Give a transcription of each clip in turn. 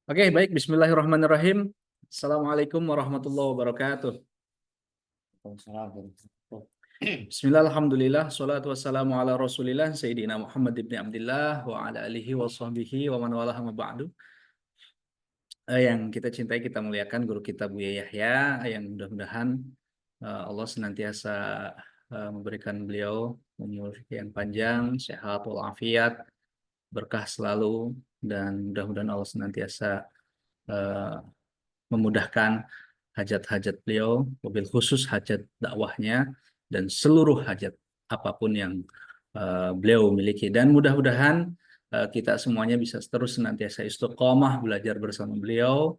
Oke, baik. Bismillahirrahmanirrahim. Assalamualaikum warahmatullahi wabarakatuh. Bismillah, alhamdulillah, salatu wassalamu ala rasulillah, Sayyidina Muhammad ibn Abdillah, wa ala alihi wa sahbihi, wa man walah ma ba'du. Yang kita cintai, kita muliakan guru kita Buya Yahya, yang mudah-mudahan Allah senantiasa memberikan beliau umur yang panjang, sehat walafiat, berkah selalu, dan mudah-mudahan Allah senantiasa eh, memudahkan hajat-hajat beliau, mobil khusus hajat dakwahnya, dan seluruh hajat apapun yang beliau miliki. Dan mudah-mudahan kita semuanya bisa terus senantiasa istiqomah belajar bersama beliau,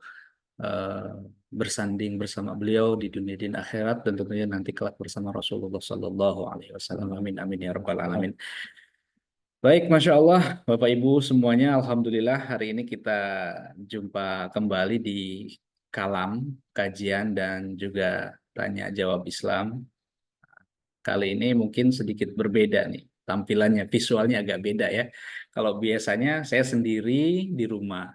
eh, bersanding bersama beliau di dunia dan akhirat, dan tentunya nanti kelak bersama Rasulullah Sallallahu Alaihi Wasallam. Amin amin ya rabbal alamin. Baik, Masya Allah, Bapak Ibu semuanya, Alhamdulillah hari ini kita jumpa kembali di Kalam, kajian dan juga tanya jawab Islam. Kali ini mungkin sedikit berbeda nih, tampilannya, visualnya agak beda ya. Kalau biasanya saya sendiri di rumah,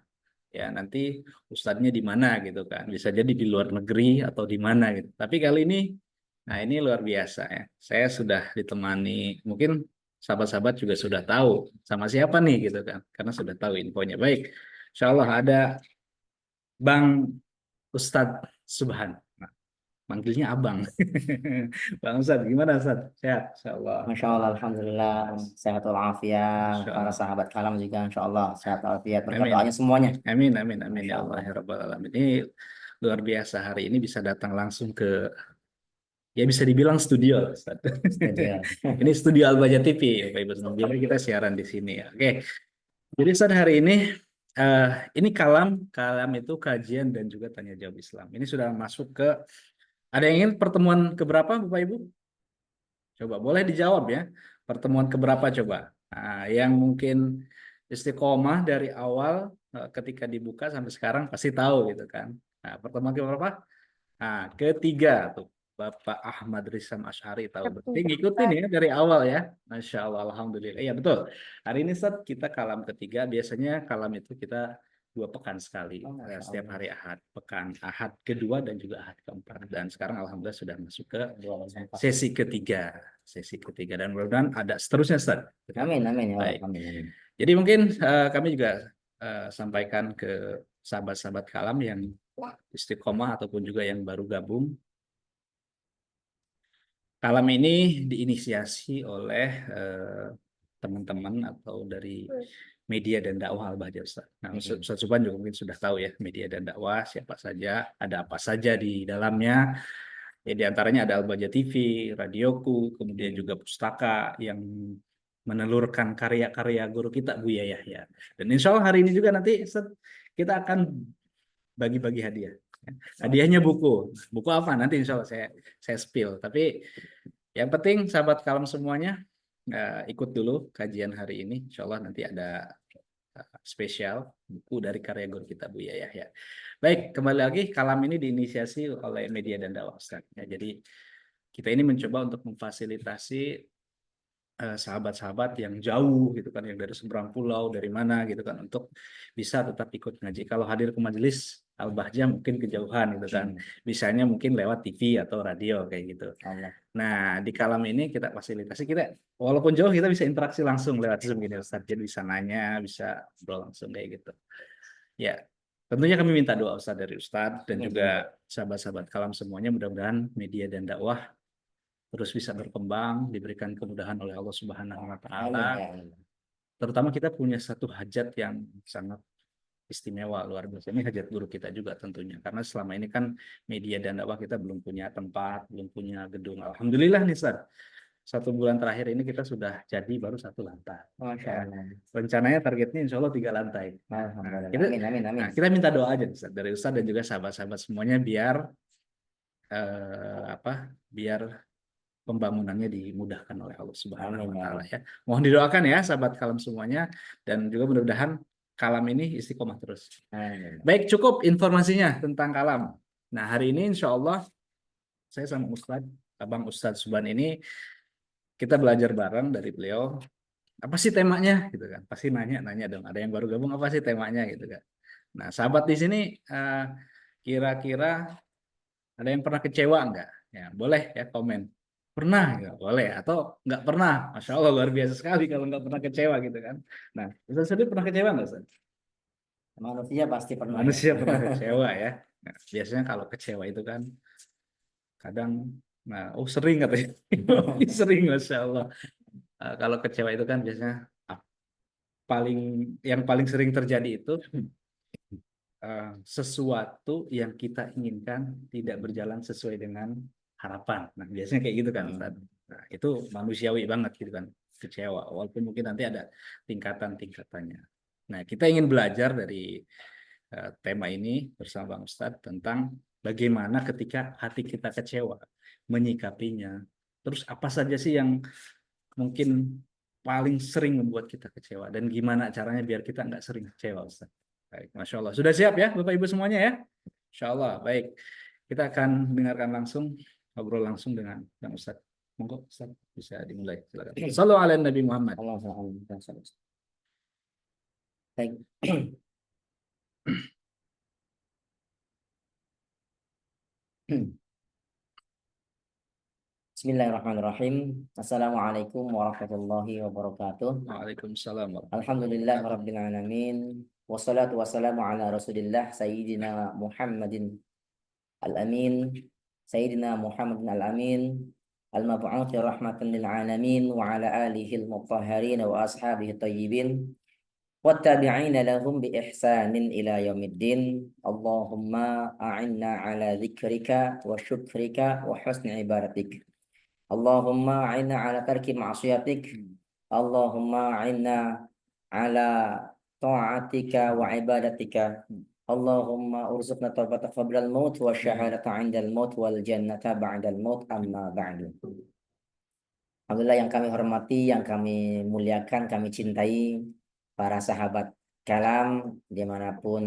ya nanti ustadznya di mana gitu kan, bisa jadi di luar negeri atau di mana gitu. Tapi kali ini, nah ini luar biasa ya. Saya sudah ditemani, mungkin sahabat-sahabat juga sudah tahu sama siapa nih gitu kan, karena sudah tahu infonya. Baik, Insya Allah ada Bang Ustadz Subhan. Nah, manggilnya Abang. Bang Ustadz, gimana Ustadz? Sehat, Insya Allah. Masya Allah, Alhamdulillah, sehat walafiat. Insya Para Allah. sahabat kalam juga, Insya Allah, sehat walafiat. Berkat Amin. doanya semuanya. Amin, amin, amin Masya ya Allah Allah. ya Rabbal Alamin. Ini luar biasa hari ini bisa datang langsung ke, ya bisa dibilang studio, Ustaz. Studio. Ini studio Al-Baja TV, Bapak Ibu semua. Jadi kita siaran di sini ya. Oke. Jadi Ustaz hari eh, ini kalam itu kajian dan juga tanya jawab Islam. Ini sudah masuk ke, ada yang ingin pertemuan keberapa Bapak Ibu? Coba boleh dijawab ya. Pertemuan keberapa coba? Nah, yang mungkin istiqomah dari awal ketika dibuka sampai sekarang pasti tahu gitu kan. Nah, pertemuan keberapa? Nah, ketiga tuh Bapak Ahmad Rizam Asy'ari tahu. Berarti ngikutin ya dari awal ya. Masya Allah, Alhamdulillah. Iya betul. Hari ini Ustaz kita kalam ketiga. Biasanya kalam itu kita 2 pekan sekali. Oh, Masya Setiap Allah. hari Ahad. Pekan Ahad kedua dan juga Ahad keempat. Dan sekarang Alhamdulillah sudah masuk ke sesi ketiga. Sesi ketiga. Dan mudah-mudahan ada seterusnya Ustaz. Amin, amin, ya Allah. Baik. Amin, amin. Jadi mungkin kami juga sampaikan ke sahabat-sahabat kalam yang istiqomah ataupun juga yang baru gabung. Kalam ini diinisiasi oleh teman-teman atau dari media dan dakwah Al-Bahjah Ustaz. Nah, Ustaz Subhan juga mungkin sudah tahu ya media dan dakwah siapa saja, ada apa saja di dalamnya. Ya, di antaranya ada Al-Bahjah TV, Radioku, kemudian juga pustaka yang menelurkan karya-karya guru kita Buya Yahya. Dan insya Allah hari ini juga nanti Ustaz, kita akan bagi-bagi hadiah. Hadiahnya buku. Buku apa? Nanti insya Allah saya spill. Tapi yang penting sahabat kalam semuanya ikut dulu kajian hari ini. Insya Allah nanti ada spesial buku dari karya guru kita Buya Yahya. Baik, kembali lagi kalam ini diinisiasi oleh media dan dakwah Ustaz. Ya, jadi kita ini mencoba untuk memfasilitasi sahabat-sahabat yang jauh gitu kan, yang dari seberang pulau, dari mana gitu kan, untuk bisa tetap ikut ngaji. Kalau hadir ke majelis Al-Bahjah mungkin kejauhan gitu kan, bisanya mungkin lewat TV atau radio kayak gitu. Allah. Nah, di kalam ini kita fasilitasi, kita walaupun jauh kita bisa interaksi langsung lewat Zoom gini Ustaz. Jadi bisa nanya, bisa ngobrol langsung kayak gitu. Ya, tentunya kami minta doa Ustaz dari Ustaz dan juga sahabat-sahabat kalam semuanya, mudah-mudahan media dan dakwah terus bisa berkembang, diberikan kemudahan oleh Allah Subhanahu wa taala. Amin, ya Allah. Terutama kita punya satu hajat yang sangat istimewa luar biasa. Ini hajat guru kita juga tentunya. Karena selama ini kan media dan dakwah kita belum punya tempat, belum punya gedung. Alhamdulillah nih Ustaz. 1 bulan terakhir ini kita sudah jadi baru 1 lantai. Masya Ya. Allah. Rencananya targetnya insya Allah 3 lantai. Alhamdulillah. Kita, Amin, amin, amin. kita minta doa aja Ustaz, dari Ustaz dan juga sahabat-sahabat semuanya biar biar pembangunannya dimudahkan oleh Allah Subhanahu wa taala ya. Mohon didoakan ya sahabat kalam semuanya, dan juga mudah-mudahan kalam ini istiqomah terus. Amin. Baik, cukup informasinya tentang kalam. Nah, hari ini insya Allah saya sama Abang Ustadz Subhan ini kita belajar bareng dari beliau. Apa sih temanya gitu kan? Pasti nanya dong. Ada yang baru gabung, apa sih temanya gitu kan? Nah, sahabat di sini kira-kira ada yang pernah kecewa nggak? Ya, boleh ya komen. Pernah ya, boleh. Atau nggak pernah. Masya Allah, luar biasa sekali kalau nggak pernah kecewa gitu kan. Nah, Ustaz Sudi pernah kecewa nggak, Ustaz? Manusia pasti pernah ya. Manusia pernah kecewa ya. Nah, biasanya kalau kecewa itu kan kadang, nah, oh sering katanya. Sering, Masya Allah. Kalau kecewa itu kan biasanya ah, paling yang paling sering terjadi itu sesuatu yang kita inginkan tidak berjalan sesuai dengan harapan. Nah, biasanya kayak gitu kan, Ustaz. Nah, itu manusiawi banget gitu kan, kecewa. Walaupun mungkin nanti ada tingkatan-tingkatannya. Nah, kita ingin belajar dari tema ini bersama Bang Ustadz tentang bagaimana ketika hati kita kecewa, menyikapinya. Terus apa saja sih yang mungkin paling sering membuat kita kecewa dan gimana caranya biar kita nggak sering kecewa, Ustaz. Baik, Masya Allah. Sudah siap ya Bapak Ibu semuanya ya? Insya Allah. Baik. Kita akan dengarkan langsung, ngobrol langsung dengan Bang Ustaz. Monggo Ustaz, bisa dimulai. Silakan. Sallu ala Nabi Muhammad. Allah SWT. Baik. Bismillahirrahmanirrahim. Assalamualaikum warahmatullahi wabarakatuh. Waalaikumsalam warahmatullahi Alhamdulillah wabarakatuh. rabbil alamin. Wassalatu wassalamu ala Rasulillah Sayyidina Muhammadin al-amin. Sayyidina Muhammadin al-amin. Al-mab'uthi rahmatan lil alamin wa ala alihi al-mutahharin wa ashabihi tayyibin. Wattabi'ina lahum bi ihsanin ila yaumiddin. Allahumma a'inna ala dzikrika wa syukrika wa husni ibadatik. Allahumma a'inna ala tarki ma'asiyatik. Allahumma a'inna ala ta'atika wa ibadatika. Allahumma urzuqna taubata qablal maut wa syahadata 'indal maut wal jannata ba'dal maut, amma ba'du. Alhamdulillah yang kami hormati, yang kami muliakan, kami cintai para sahabat kalam dimanapun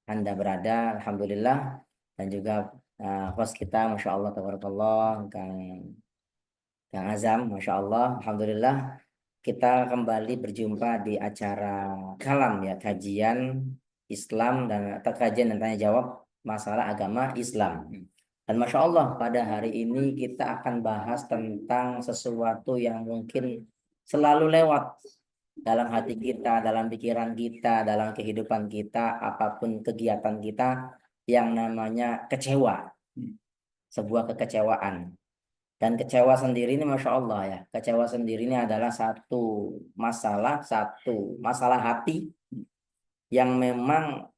Anda berada, Alhamdulillah. Dan juga host kita, Masya Allah, tabarakallah, Kang Azam, Masya Allah, Alhamdulillah. Kita kembali berjumpa di acara kalam ya, kajian Islam dan atau kajian dan tanya jawab masalah agama Islam. Dan Masya Allah pada hari ini kita akan bahas tentang sesuatu yang mungkin selalu lewat dalam hati kita, dalam pikiran kita, dalam kehidupan kita, apapun kegiatan kita, yang namanya kecewa. Sebuah kekecewaan. Dan kecewa sendiri ini Masya Allah ya. Kecewa sendiri ini adalah satu masalah hati yang memang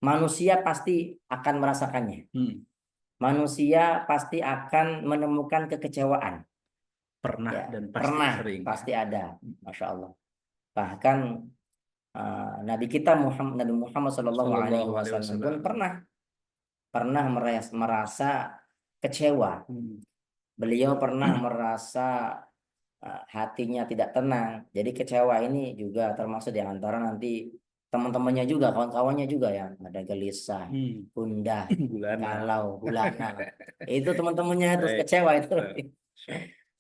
manusia pasti akan merasakannya. Manusia pasti akan menemukan kekecewaan. Pernah Ya, dan pasti pernah, sering. pasti ada. Masya Allah. Bahkan Nabi kita Nabi Muhammad SAW pun pernah merasa kecewa. Beliau pernah merasa hatinya tidak tenang. Jadi kecewa ini juga termasuk di antara nanti teman-temannya juga, kawan-kawannya juga ya, ada gelisah, gundah, galau, hulana. Itu teman-temannya terus kecewa itu.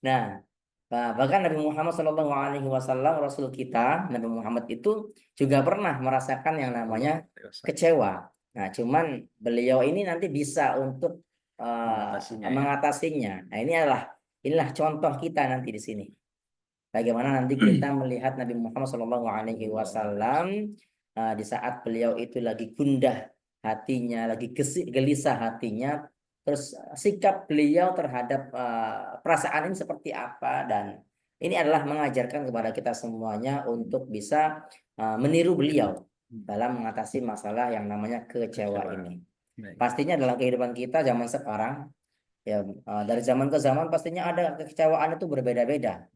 Nah, bahkan Nabi Muhammad SAW, Rasul kita, Nabi Muhammad itu juga pernah merasakan yang namanya kecewa. Nah, cuman beliau ini nanti bisa untuk mengatasinya. Nah, inilah contoh kita nanti di sini. Bagaimana nanti kita melihat Nabi Muhammad SAW di saat beliau itu lagi gundah hatinya, lagi gelisah hatinya, terus sikap beliau terhadap perasaan ini seperti apa, dan ini adalah mengajarkan kepada kita semuanya untuk bisa meniru beliau dalam mengatasi masalah yang namanya kecewa ini. Pastinya dalam kehidupan kita zaman sekarang, ya dari zaman ke zaman pastinya ada kekecewaan itu berbeda-beda.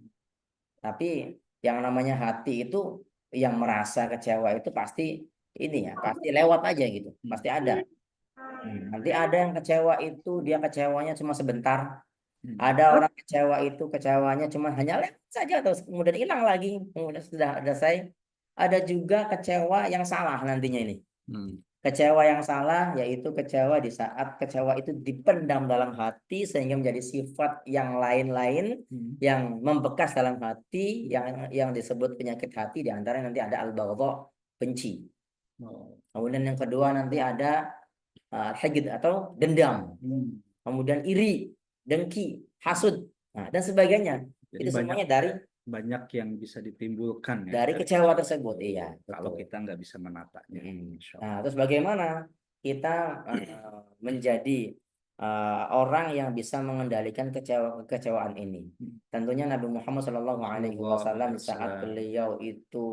Tapi yang namanya hati itu yang merasa kecewa itu pasti ini ya, pasti lewat aja gitu, pasti ada. Nanti ada yang kecewa itu dia kecewanya cuma sebentar. Ada orang kecewa itu kecewanya cuma hanya lewat saja terus kemudian hilang lagi, kemudian sudah selesai. Ada juga kecewa yang salah nantinya ini. Kecewa yang salah yaitu kecewa di saat kecewa itu dipendam dalam hati sehingga menjadi sifat yang lain-lain yang membekas dalam hati, yang disebut penyakit hati, di antara nanti ada al-baghdha, benci. Oh. Kemudian yang kedua nanti ada haqid atau dendam. Kemudian iri, dengki, hasud, nah, dan sebagainya. Jadi Itu banyak semuanya dari yang bisa ditimbulkan ya dari kecewa tersebut. Iya, kalau betul. kita nggak bisa menatanya. Insya Nah, Allah. terus bagaimana kita menjadi orang yang bisa mengendalikan kekecewaan ini? Tentunya Nabi Muhammad Shallallahu Alaihi Sallallahu Wasallam alaihi di saat wasallam. beliau itu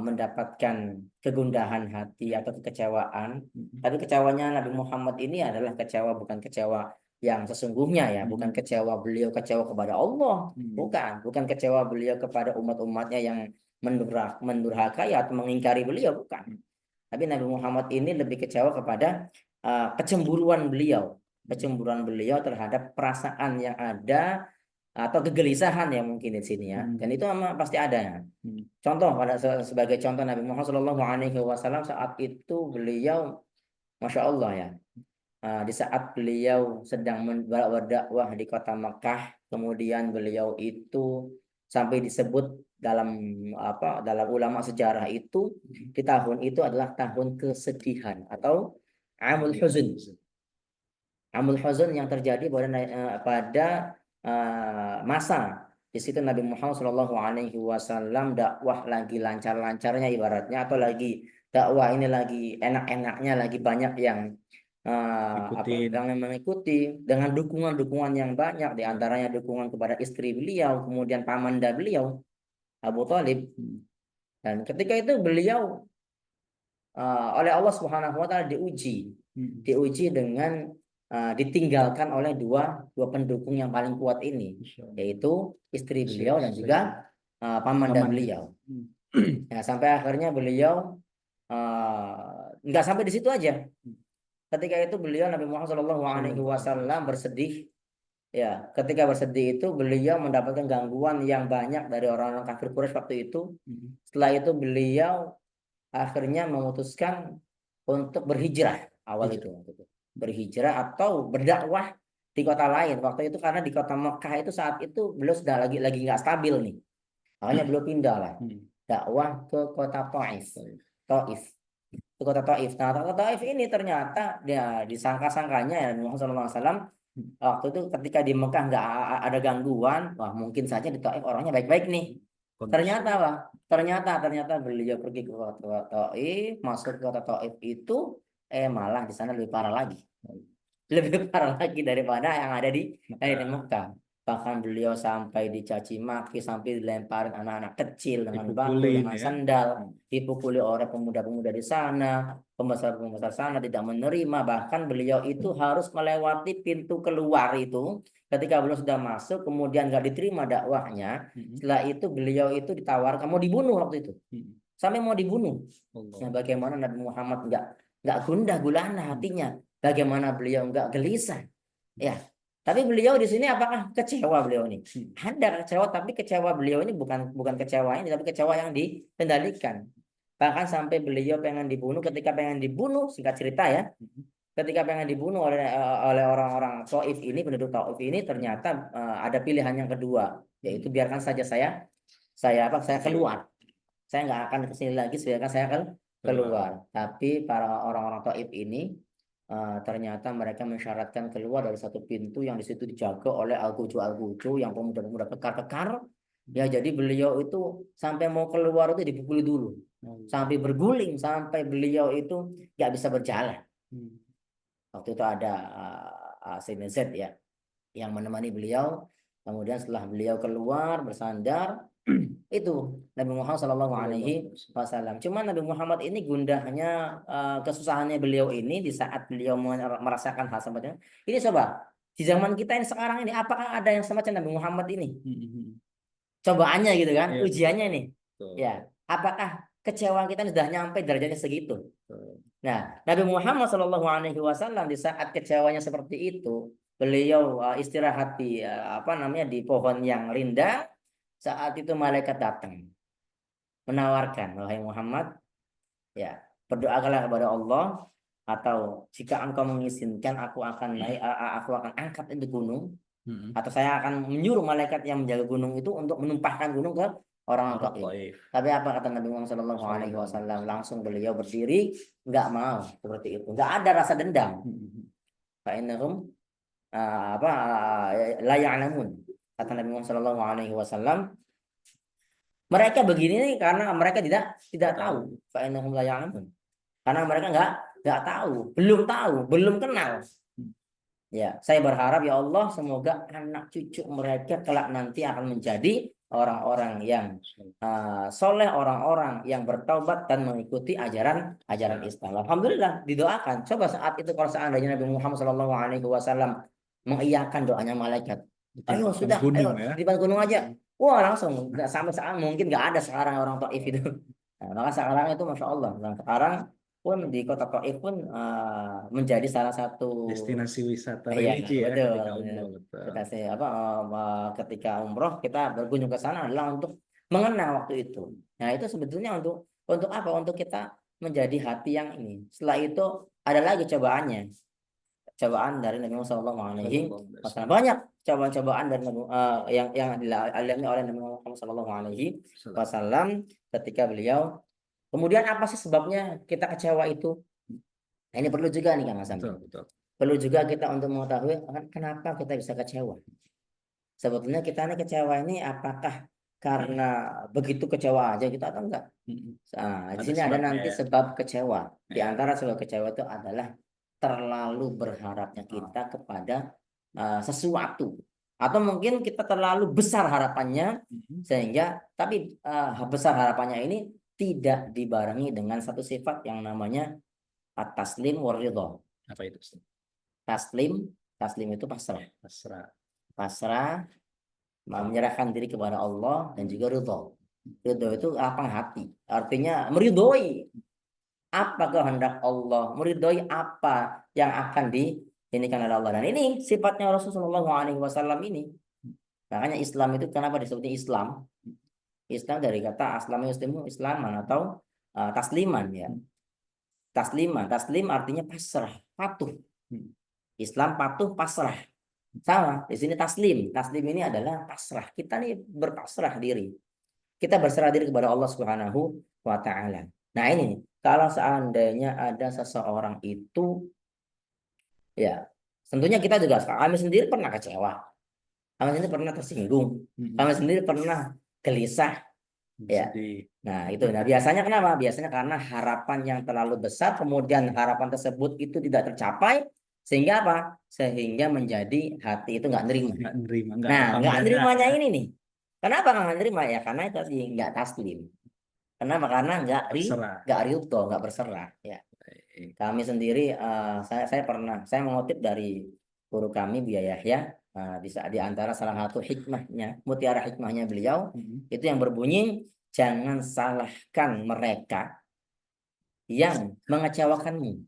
mendapatkan kegundahan hati atau kekecewaan. Tapi kecewanya Nabi Muhammad ini adalah kecewa, bukan kecewa yang sesungguhnya ya, bukan kecewa beliau kecewa kepada Allah, bukan kecewa beliau kepada umat-umatnya yang mendurhakai atau mengingkari beliau, bukan. Tapi Nabi Muhammad ini lebih kecewa kepada kecemburuan beliau terhadap perasaan yang ada atau kegelisahan yang mungkin di sini ya. Dan itu memang pasti ada ya. Contoh sebagai contoh Nabi Muhammad Shallallahu Alaihi Wasallam saat itu beliau, masya Allah ya, di saat beliau sedang berdakwah di kota Mekah, kemudian beliau itu sampai disebut dalam ulama sejarah itu di tahun itu adalah tahun kesedihan atau Amul Huzn. Amul Huzn yang terjadi pada masa di situ Nabi Muhammad Shallallahu Alaihi Wasallam dakwah lagi lancar-lancarnya ibaratnya, atau lagi dakwah ini lagi enak-enaknya, lagi banyak yang Ikutin. yang mengikuti dengan dukungan-dukungan yang banyak, diantaranya dukungan kepada istri beliau, kemudian pamanda beliau Abu Thalib. Dan ketika itu beliau oleh Allah Subhanahu Wa Taala diuji dengan ditinggalkan oleh dua pendukung yang paling kuat ini, yaitu istri beliau dan juga pamanda beliau. Ya, sampai akhirnya beliau nggak sampai di situ aja. Ketika itu beliau Nabi Muhammad Shallallahu Alaihi Wasallam bersedih. Ya, ketika bersedih itu beliau mendapatkan gangguan yang banyak dari orang-orang kafir Quraisy waktu itu. Setelah itu beliau akhirnya memutuskan untuk berhijrah awal itu. Berhijrah atau berdakwah di kota lain waktu itu, karena di kota Mekah itu saat itu beliau sudah lagi nggak stabil nih. Makanya beliau pindah lah dakwah ke kota Taif. Ke kota Taif. Nah, kota Taif ini ternyata dia disangka-sangkanya ya Muhammad SAW waktu itu ketika di Mekah nggak ada gangguan, wah mungkin saja di Taif orangnya baik-baik nih. Ternyata lah, ternyata beliau pergi ke kota Taif, masuk ke kota Taif itu, malah di sana lebih parah lagi, lebih parah lagi daripada yang ada di Mekah. Bahkan beliau sampai dicaci maki, sampai dilemparin anak-anak kecil dengan batu, Dipukulin dengan ya. sandal, dipukuli oleh pemuda-pemuda di sana, pembesar-pembesar sana tidak menerima. Bahkan beliau itu harus melewati pintu keluar itu. Ketika beliau sudah masuk, kemudian nggak diterima dakwahnya. Setelah itu beliau itu ditawarkan mau dibunuh waktu itu, sampai mau dibunuh. Nah, bagaimana Nabi Muhammad nggak gundah gulana hatinya? Bagaimana beliau nggak gelisah? Ya, tapi beliau di sini apakah kecewa beliau ini? Ada kecewa, tapi kecewa beliau ini bukan kecewa ini, tapi kecewa yang dikendalikan. Bahkan sampai beliau pengen dibunuh, ketika pengen dibunuh, singkat cerita ya, ketika pengen dibunuh oleh orang-orang Taif ini, penduduk Taif ini, ternyata ada pilihan yang kedua, yaitu biarkan saja saya keluar. Saya nggak akan kesini lagi, biarkan saya keluar. Tapi para orang-orang Taif ini ternyata mereka mensyaratkan keluar dari satu pintu yang di situ dijaga oleh Al-Gucu yang pemuda-pemuda kekar-kekar. Ya, jadi beliau itu sampai mau keluar itu dipukuli dulu, sampai berguling, sampai beliau itu nggak bisa berjalan. Waktu itu ada Sayyidina Z ya yang menemani beliau. Kemudian setelah beliau keluar bersandar, itu Nabi Muhammad Shallallahu Alaihi Wasallam. Cuma Nabi Muhammad ini gundahnya kesusahannya beliau ini di saat beliau merasakan hal semacam ini. Coba di zaman kita ini sekarang ini, apakah ada yang semacam Nabi Muhammad ini? Cobaannya gitu kan, ujiannya nih. Ya, apakah kecewa kita sudah nyampe derajatnya segitu? Nah, Nabi Muhammad Shallallahu Alaihi Wasallam di saat kecewanya seperti itu, beliau istirahat di di pohon yang rindang. Saat itu malaikat datang menawarkan, wahai Muhammad, ya berdoakanlah kepada Allah, atau jika engkau mengizinkan aku akan naik, aku akan angkat itu gunung, atau saya akan menyuruh malaikat yang menjaga gunung itu untuk menumpahkan gunung ke orang Orang Taif. Taif. Tapi apa kata Nabi Muhammad Shallallahu Alaihi Wasallam? Langsung beliau berdiri, nggak mau seperti itu, nggak ada rasa dendam. Fa'innahum apa la ya'lamun, kata Nabi Muhammad Shallallahu Alaihi Wasallam, mereka begini nih karena mereka tidak tahu. Fa'innahum la ya'lamun, karena mereka nggak tahu, belum kenal. Ya, saya berharap ya Allah semoga anak cucu mereka kelak nanti akan menjadi orang-orang yang soleh, orang-orang yang bertaubat dan mengikuti ajaran Islam. Alhamdulillah didoakan. Coba saat itu kalau seandainya Nabi Muhammad SAW mengiyakan doanya malaikat, ayo sudah, ayo Ya. di gunung aja. Wah langsung nggak sampai sekarang mungkin nggak ada sekarang orang Taif itu. Nah, maka sekarang itu masya Allah. Dan sekarang pun di kota Taif pun menjadi salah satu Destinasi wisata iya religi ya betul. ketika umroh, betul. Ketika umroh kita berkunjung ke sana adalah untuk mengenang waktu itu. Nah itu sebetulnya untuk apa? Untuk kita menjadi hati yang ini. Setelah itu ada lagi cobaannya. Cobaan dari Nabi Muhammad SAW. Banyak cobaan-cobaan dari yang dialami oleh Nabi Muhammad SAW ketika beliau. Kemudian apa sih sebabnya kita kecewa itu? Nah, ini perlu juga nih Kang Hasan. Betul. Perlu juga kita untuk mengetahui kenapa kita bisa kecewa. Sebetulnya kita ini kecewa ini apakah karena begitu kecewa aja kita atau enggak? Nah, di sini ada nanti ya. sebab kecewa. Di antara sebab kecewa itu adalah terlalu berharapnya kita kepada sesuatu. Atau mungkin kita terlalu besar harapannya sehingga tapi besar harapannya ini tidak dibarengi dengan satu sifat yang namanya at-taslim war ridha. Apa itu? Taslim itu pasrah, menyerahkan diri kepada Allah dan juga ridho. Ridho itu lapang hati, artinya meridhoi apa kehendak Allah, meridhoi apa yang akan diinikan oleh Allah. Dan ini sifatnya Rasulullah SAW ini. Makanya Islam itu kenapa disebutnya Islam? Islam dari kata aslama yuslimu islaman atau tasliman ya. Taslim artinya pasrah, patuh. Islam patuh, pasrah. Sama, di sini taslim. Taslim ini adalah pasrah. Kita nih berpasrah diri. Kita berserah diri kepada Allah Subhanahu wa taala. Nah, ini kalau seandainya ada seseorang itu ya, tentunya kita juga kami sendiri pernah kecewa. Kami sendiri pernah tersinggung. Kami sendiri pernah gelisah. Ya. Nah, itu. Nah, biasanya kenapa? Biasanya karena harapan yang terlalu besar, kemudian harapan tersebut itu tidak tercapai, sehingga apa? Sehingga menjadi hati itu nggak nerima. Nah, nggak nerimanya ini nih. Kenapa nggak nerima ya? Karena itu tadi nggak taslim. Kenapa? Karena nggak ridho, nggak berserah. Ya. Kami sendiri, saya mengutip dari guru kami Buya Yahya, di antara salah satu hikmahnya, mutiara hikmahnya beliau, itu yang berbunyi, jangan salahkan mereka yang mengecewakanmu.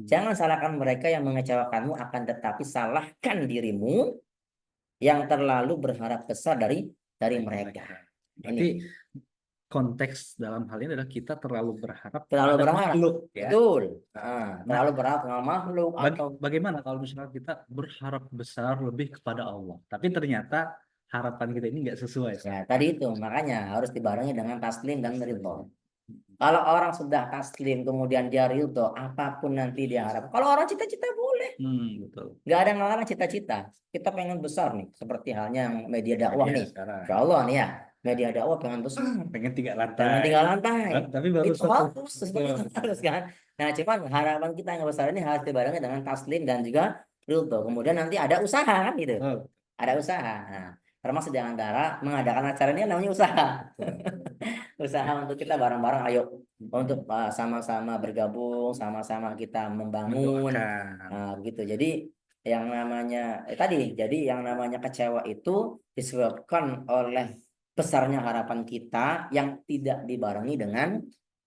Jangan salahkan mereka yang mengecewakanmu, akan tetapi salahkan dirimu yang terlalu berharap besar dari mereka. Berarti konteks dalam hal ini adalah kita terlalu berharap makhluk, ya? Betul. Terlalu berharap dengan makhluk. Bagaimana kalau misalnya kita berharap besar lebih kepada Allah, tapi ternyata harapan kita ini nggak sesuai? Ya, tadi itu makanya harus dibarengi dengan taslim dan ridho. Kalau orang sudah taslim kemudian dia ridho, apapun nanti dia harap. Kalau orang cita-cita boleh, betul. Nggak ada yang ngelarang cita-cita. Kita pengen besar nih, seperti halnya media dakwah nih. Insya Allah nih ya, media dakwah pengen besar. Pengen 3 lantai. Tapi baru itu harus kan. Nah, cuman harapan kita yang besar ini harus dibarengi dengan taslim dan juga ridho. Kemudian nanti ada usaha kan gitu. Ada usaha. Nah, termasuk di antara mengadakan acara ini namanya usaha. Usaha untuk kita bareng-bareng, ayo untuk sama-sama bergabung, sama-sama kita membangun. Gitu. Jadi yang namanya yang namanya kecewa itu disebabkan oleh besarnya harapan kita yang tidak dibarengi dengan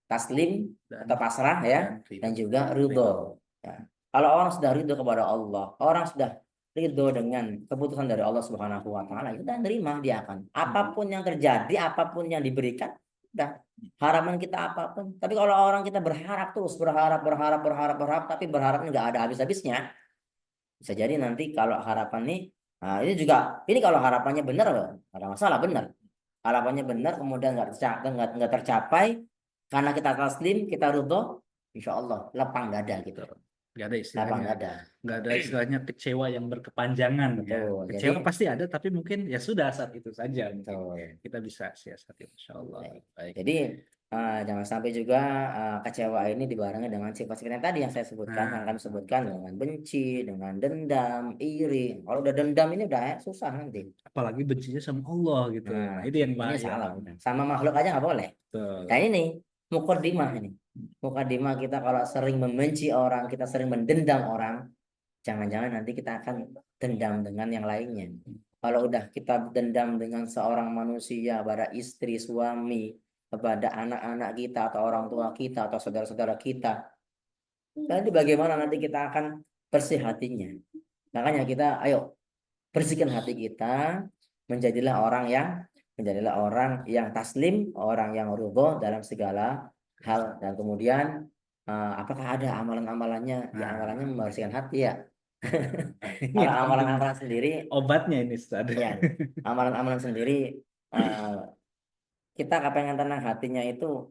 taslim atau pasrah ya, dan juga ridho. Ya. Kalau orang sudah ridho kepada Allah, orang sudah ridho dengan keputusan dari Allah Subhanahu wa taala, itu dan terima dia akan apapun yang terjadi, apapun yang diberikan, udah harapan kita apapun. Tapi kalau orang kita berharap terus, berharap, tapi berharapnya nggak ada habis-habisnya, bisa jadi nanti kalau harapan nih, nah ini kalau harapannya benar, nggak ada masalah, benar. harapannya benar, kemudian nggak tercapai, karena kita taslim, kita ridho, insya Allah lapang dada kita, Betul. Nggak ada lapang istilahnya, dada. nggak ada istilahnya kecewa yang berkepanjangan ya. Betul. Jadi Kecewa pasti ada, tapi mungkin ya sudah saat itu saja mungkin betul. kita bisa siasati, insya Allah. Baik. Baik. Jadi jangan sampai juga kecewa ini dibarengi dengan sifat-sifat yang tadi yang saya sebutkan, yang Nah, kami sebutkan, dengan benci, dengan dendam, iri. Kalau udah dendam ini udah susah nanti. apalagi bencinya sama Allah gitu. Nah, Nah, itu yang ini bahaya. salah udah. Sama makhluk aja nggak boleh. Nah Betul. ini mukadimah ini. Mukadimah kita kalau sering membenci orang, kita sering mendendam orang, jangan-jangan nanti kita akan dendam dengan yang lainnya. Kalau udah kita dendam dengan seorang manusia, pada istri, suami, kepada anak-anak kita, atau orang tua kita, atau saudara-saudara kita, nanti bagaimana nanti kita akan bersih hatinya. Makanya kita, ayo bersihkan hati kita, menjadilah orang yang taslim, orang yang ridho dalam segala hal. Dan kemudian apakah ada amalan-amalannya? Ya amalannya Nah, membersihkan hati ya. ini Kalau yang penting amalan-amalan sendiri, obatnya ini Ustaz. ya amalan-amalan sendiri, eh, kita kepengen tenang hatinya itu,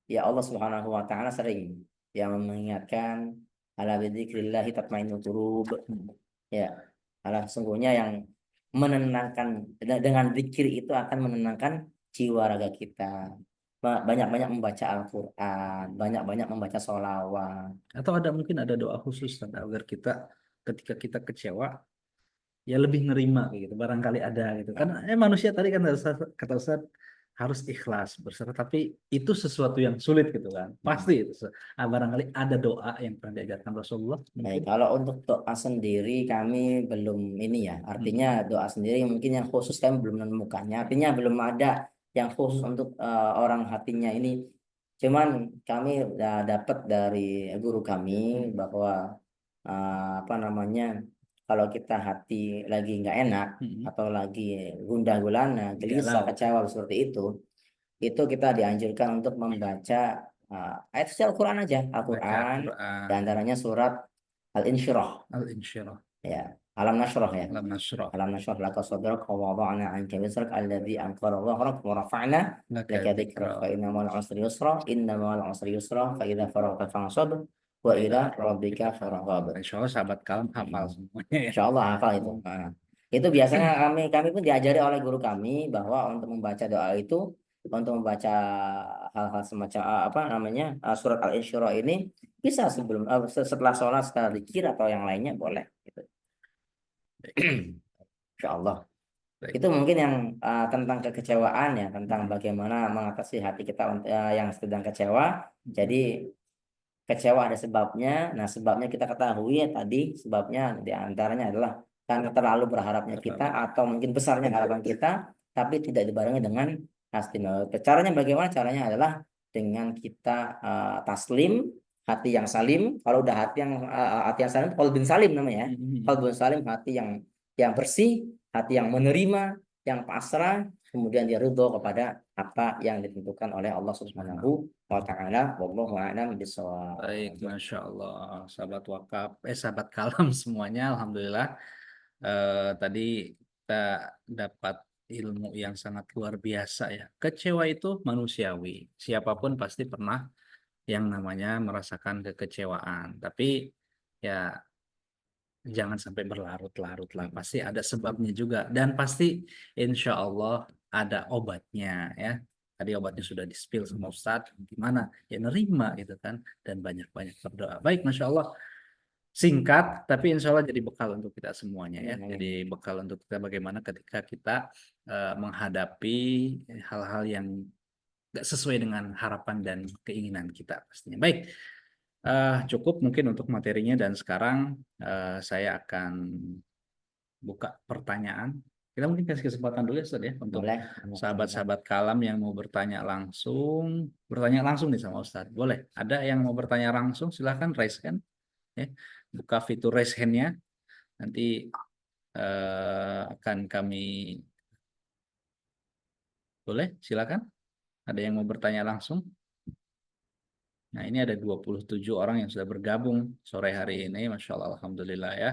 ya Allah Subhanahu Wa Taala sering yang mengingatkan, ala bidzikrillahi tatmainnul qulub. Ya, alah sungguhnya yang menenangkan, dengan zikir itu akan menenangkan jiwa raga kita. Banyak-banyak membaca Al-Quran, banyak-banyak membaca sholawat. Atau ada mungkin ada doa khusus Ustaz, agar kita ketika kita kecewa ya lebih nerima kayak gitu, barangkali ada gitu kan, Nah, manusia tadi kan kata Ustaz harus ikhlas berserah, tapi itu sesuatu yang sulit gitu kan, hmm. pasti itu barangkali ada doa yang pernah diajarkan Rasulullah Baik, mungkin. kalau untuk doa sendiri kami belum ini ya, artinya Mm-mm. doa sendiri mungkin yang khusus kami belum menemukannya, artinya belum ada yang khusus untuk orang hatinya ini. Cuman kami dapat dari guru kami bahwa apa namanya, kalau kita hati lagi nggak enak, Mm-mm. atau lagi gundah gulana, gelisah, Galau kecewa seperti itu kita dianjurkan untuk membaca ayat suci Al-Quran aja, baca Al-Quran, di Quran, antaranya surat Al-Insyirah, al-insyirah, ya, Alam Nashrah ya. alam nasrah, Alam nashrah laka sadrak wa wada'na 'anka wizrak alladzi anqara dhahrak wa rafa'na laka laka dzikrak dzikra, fa inna ma'al 'usri yusra inna ma'al 'usri yusra fa idza faragta fansab wa wa ila ila rabbika rabbika farghab. farghab. Insya Allah sahabat kalam hafal Hmm. semuanya ya. Insya Allah hafal itu. Nah, itu biasanya kami pun diajari oleh guru kami bahwa untuk membaca doa itu, untuk membaca hal-hal semacam apa namanya, surat Al-Insyirah ini, bisa sebelum setelah sholat, setelah zikir atau yang lainnya boleh gitu. Baik, Insya Allah. baik. Itu mungkin yang tentang kekecewaan ya, tentang Mm-mm. bagaimana mengatasi hati kita yang sedang kecewa. Jadi kecewa ada sebabnya. Nah, sebabnya kita ketahui ya tadi, sebabnya di antaranya adalah karena terlalu berharapnya kita, Terlalu. atau mungkin besarnya harapan kita, tapi tidak dibarengi dengan taslim. Caranya bagaimana? Caranya adalah dengan kita taslim, hati yang salim. Kalau udah hati yang salim, qalbun salim namanya ya. Mm-mm. Qalbun salim, hati yang bersih, hati yang menerima, yang pasrah, kemudian dia ridho kepada apa yang ditentukan oleh Allah Subhanahu Subhanallah. wa taala. Wallahu a'lam bishawab. Baik, Masya Allah, sahabat wakaf, sahabat kalam semuanya, Alhamdulillah. Tadi kita dapat ilmu yang sangat luar biasa ya. Kecewa itu manusiawi. Siapapun pasti pernah yang namanya merasakan kekecewaan. Tapi ya jangan sampai berlarut-larut lah. Pasti ada sebabnya juga. Dan pasti insya Allah ada obatnya ya. Tadi obatnya sudah di-spill sama Ustadz. Gimana? Ya nerima gitu kan. Dan banyak-banyak berdoa. Baik, Masya Allah. Singkat, tapi insya Allah jadi bekal untuk kita semuanya ya. Jadi bekal untuk kita bagaimana ketika kita menghadapi hal-hal yang nggak sesuai dengan harapan dan keinginan kita pastinya. Baik, cukup mungkin untuk materinya dan sekarang saya akan buka pertanyaan. Kita mungkin kasih kesempatan dulu ya Ustaz ya untuk Boleh. sahabat-sahabat kalam yang mau bertanya langsung nih sama Ustaz. Boleh? Ada yang mau bertanya langsung? Silahkan raise hand ya. Buka fitur raise hand-nya. Nanti akan kami boleh silakan. Ada yang mau bertanya langsung? Nah, ini ada 27 orang yang sudah bergabung sore hari ini. Masya Allah, Alhamdulillah ya.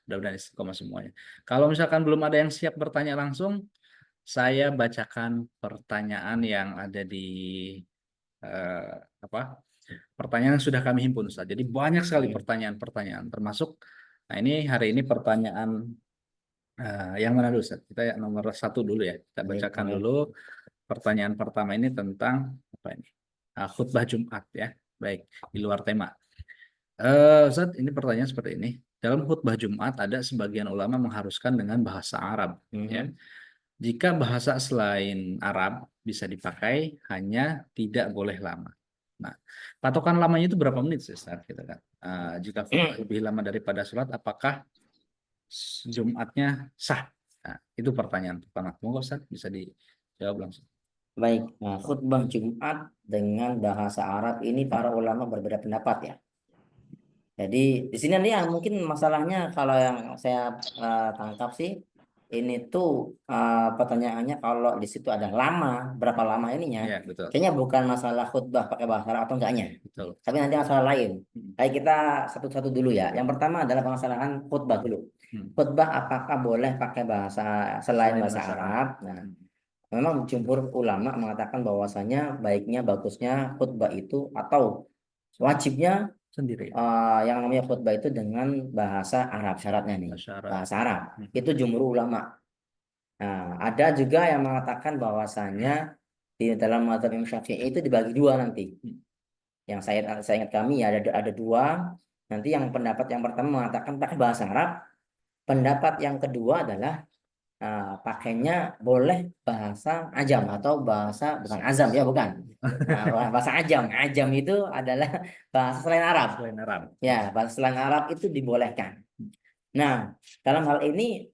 Mudah-mudahan istiqomah semuanya. Kalau misalkan belum ada yang siap bertanya langsung, Saya bacakan pertanyaan yang ada di apa? Pertanyaan yang sudah kami himpun, Ustaz. Jadi banyak sekali Baik, pertanyaan-pertanyaan, termasuk, nah ini hari ini pertanyaan yang mana dulu, Ustaz? Kita yang nomor satu dulu ya. Kita baik, bacakan boleh. dulu pertanyaan pertama ini tentang apa ini? Khutbah Jumat ya. Baik, di luar tema. Ustaz, ini pertanyaan seperti ini. Dalam khutbah Jumat ada sebagian ulama mengharuskan dengan bahasa Arab, ya. Mhm. Jika bahasa selain Arab bisa dipakai, hanya tidak boleh lama. Nah, patokan lamanya itu berapa menit sih, Ustaz? Gitu kan. Jika khutbah lebih lama daripada sholat, apakah Jumatnya sah? Nah, itu pertanyaan pertama. Monggo Ustaz bisa dijawab langsung. Baik, nah, khutbah Jumat dengan bahasa Arab ini para ulama berbeda pendapat ya. Jadi di sini nih yang mungkin masalahnya kalau yang saya tangkap sih ini tuh pertanyaannya kalau di situ ada lama, berapa lama ininya? Ya, betul. Kayaknya bukan masalah khutbah pakai bahasa Arab atau enggaknya, Betul. tapi nanti masalah lain. Hmm. Kayak kita satu-satu dulu ya. Yang pertama adalah permasalahan khutbah dulu. Hmm. Khutbah apakah boleh pakai bahasa selain Selain bahasa bahasa Arab. Arab? Nah, Hmm. memang jumhur ulama mengatakan bahwasanya baiknya bagusnya khutbah itu atau wajibnya Sendiri. yang namanya khutbah itu dengan bahasa Arab syaratnya nih, Bahasa Arab. bahasa Arab. Hmm. Itu jumhur ulama. Nah, ada juga yang mengatakan bahwasanya di dalam mazhab Imam Syafi'i itu dibagi dua nanti. Hmm. Yang saya ingat kami ya ada dua. Nanti yang pendapat yang pertama mengatakan pakai bahasa Arab. Pendapat yang kedua adalah pakainya boleh bahasa Ajam atau bahasa bukan Azam ya bukan. Nah, bahasa Ajam. Ajam itu adalah bahasa selain Arab. Selain Arab. Ya, bahasa selain Arab itu dibolehkan. Nah, dalam hal ini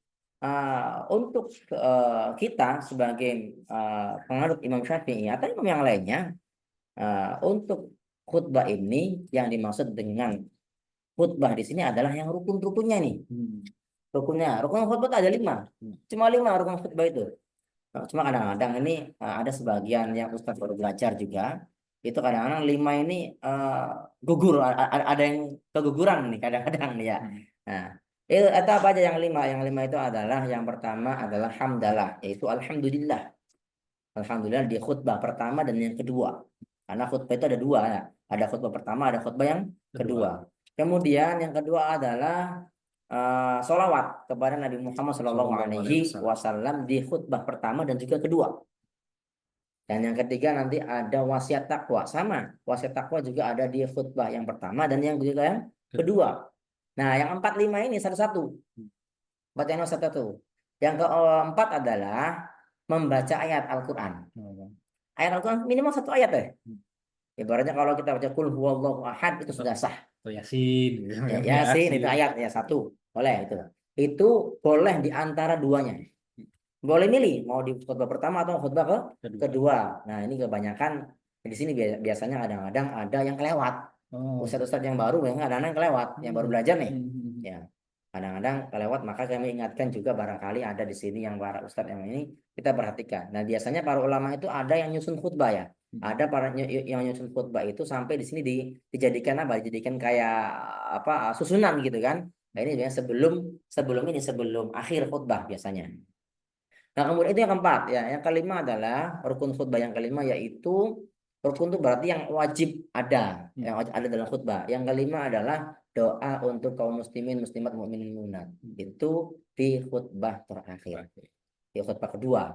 untuk kita sebagai penganut Imam Syafi'i atau imam yang lainnya, untuk khutbah ini yang dimaksud dengan khutbah di sini adalah yang rukun-rukunnya nih. Hmm. Rukunnya, rukun khutbah ada 5. Hmm. Cuma 5 rukun khutbah itu. Cuma kadang-kadang ini ada sebagian yang Ustadz baru belajar juga. Itu kadang-kadang 5 ini gugur, ada yang keguguran nih kadang-kadang nih ya. Hmm. Nah, itu apa aja yang 5? Yang 5 itu adalah yang pertama adalah hamdalah, yaitu alhamdulillah. Alhamdulillah di khutbah pertama dan yang kedua. Karena khutbah itu ada dua ya. Ada khutbah pertama, ada khutbah yang Kedua. kedua. Kemudian yang kedua adalah solawat kepada Nabi Muhammad Shallallahu Sallallahu alaihi Alaihi wasallam. Wasallam di khutbah pertama dan juga kedua. Dan yang ketiga nanti ada wasiat takwa sama. Wasiat takwa juga ada di khutbah yang pertama dan yang juga yang kedua. Nah, yang 4 5 ini satu-satu. Baca yang satu-satu. Yang keempat adalah membaca ayat Al-Quran. Hmm. Ayat Al-Quran minimal 1 ayat ya. Ibaratnya kalau kita baca kul huwallahu ahad itu sudah sah. Atau Yasin. Ya, Gitu. Yasin itu Yasin. ayat ya 1. Boleh itu. Itu boleh di antara duanya. Boleh milih mau di khutbah pertama atau khutbah Kedua. kedua. Nah, ini kebanyakan di sini biasanya kadang-kadang ada yang kelewat. Oh. Ustadz-ustadz yang baru yang kadang-kadang kelewat, yang baru belajar nih. Hmm. Ya, kadang-kadang kelewat, maka kami ingatkan juga barangkali ada di sini yang para ustadz yang ini kita perhatikan. Nah, biasanya para ulama itu ada yang nyusun khutbah ya. Ada para yang nyusun khutbah itu sampai di sini dijadikan apa? Dijadikan kayak apa? Susunan gitu kan. Nah, ini biasanya sebelum sebelum ini sebelum akhir khutbah biasanya. Nah, kemudian itu yang keempat ya. Yang kelima adalah rukun khutbah yang kelima yaitu rukun itu berarti yang wajib ada, yang wajib ada dalam khutbah. Yang kelima adalah doa untuk kaum muslimin, muslimat, mukminin, mukminat. Itu di khutbah terakhir, di khutbah kedua.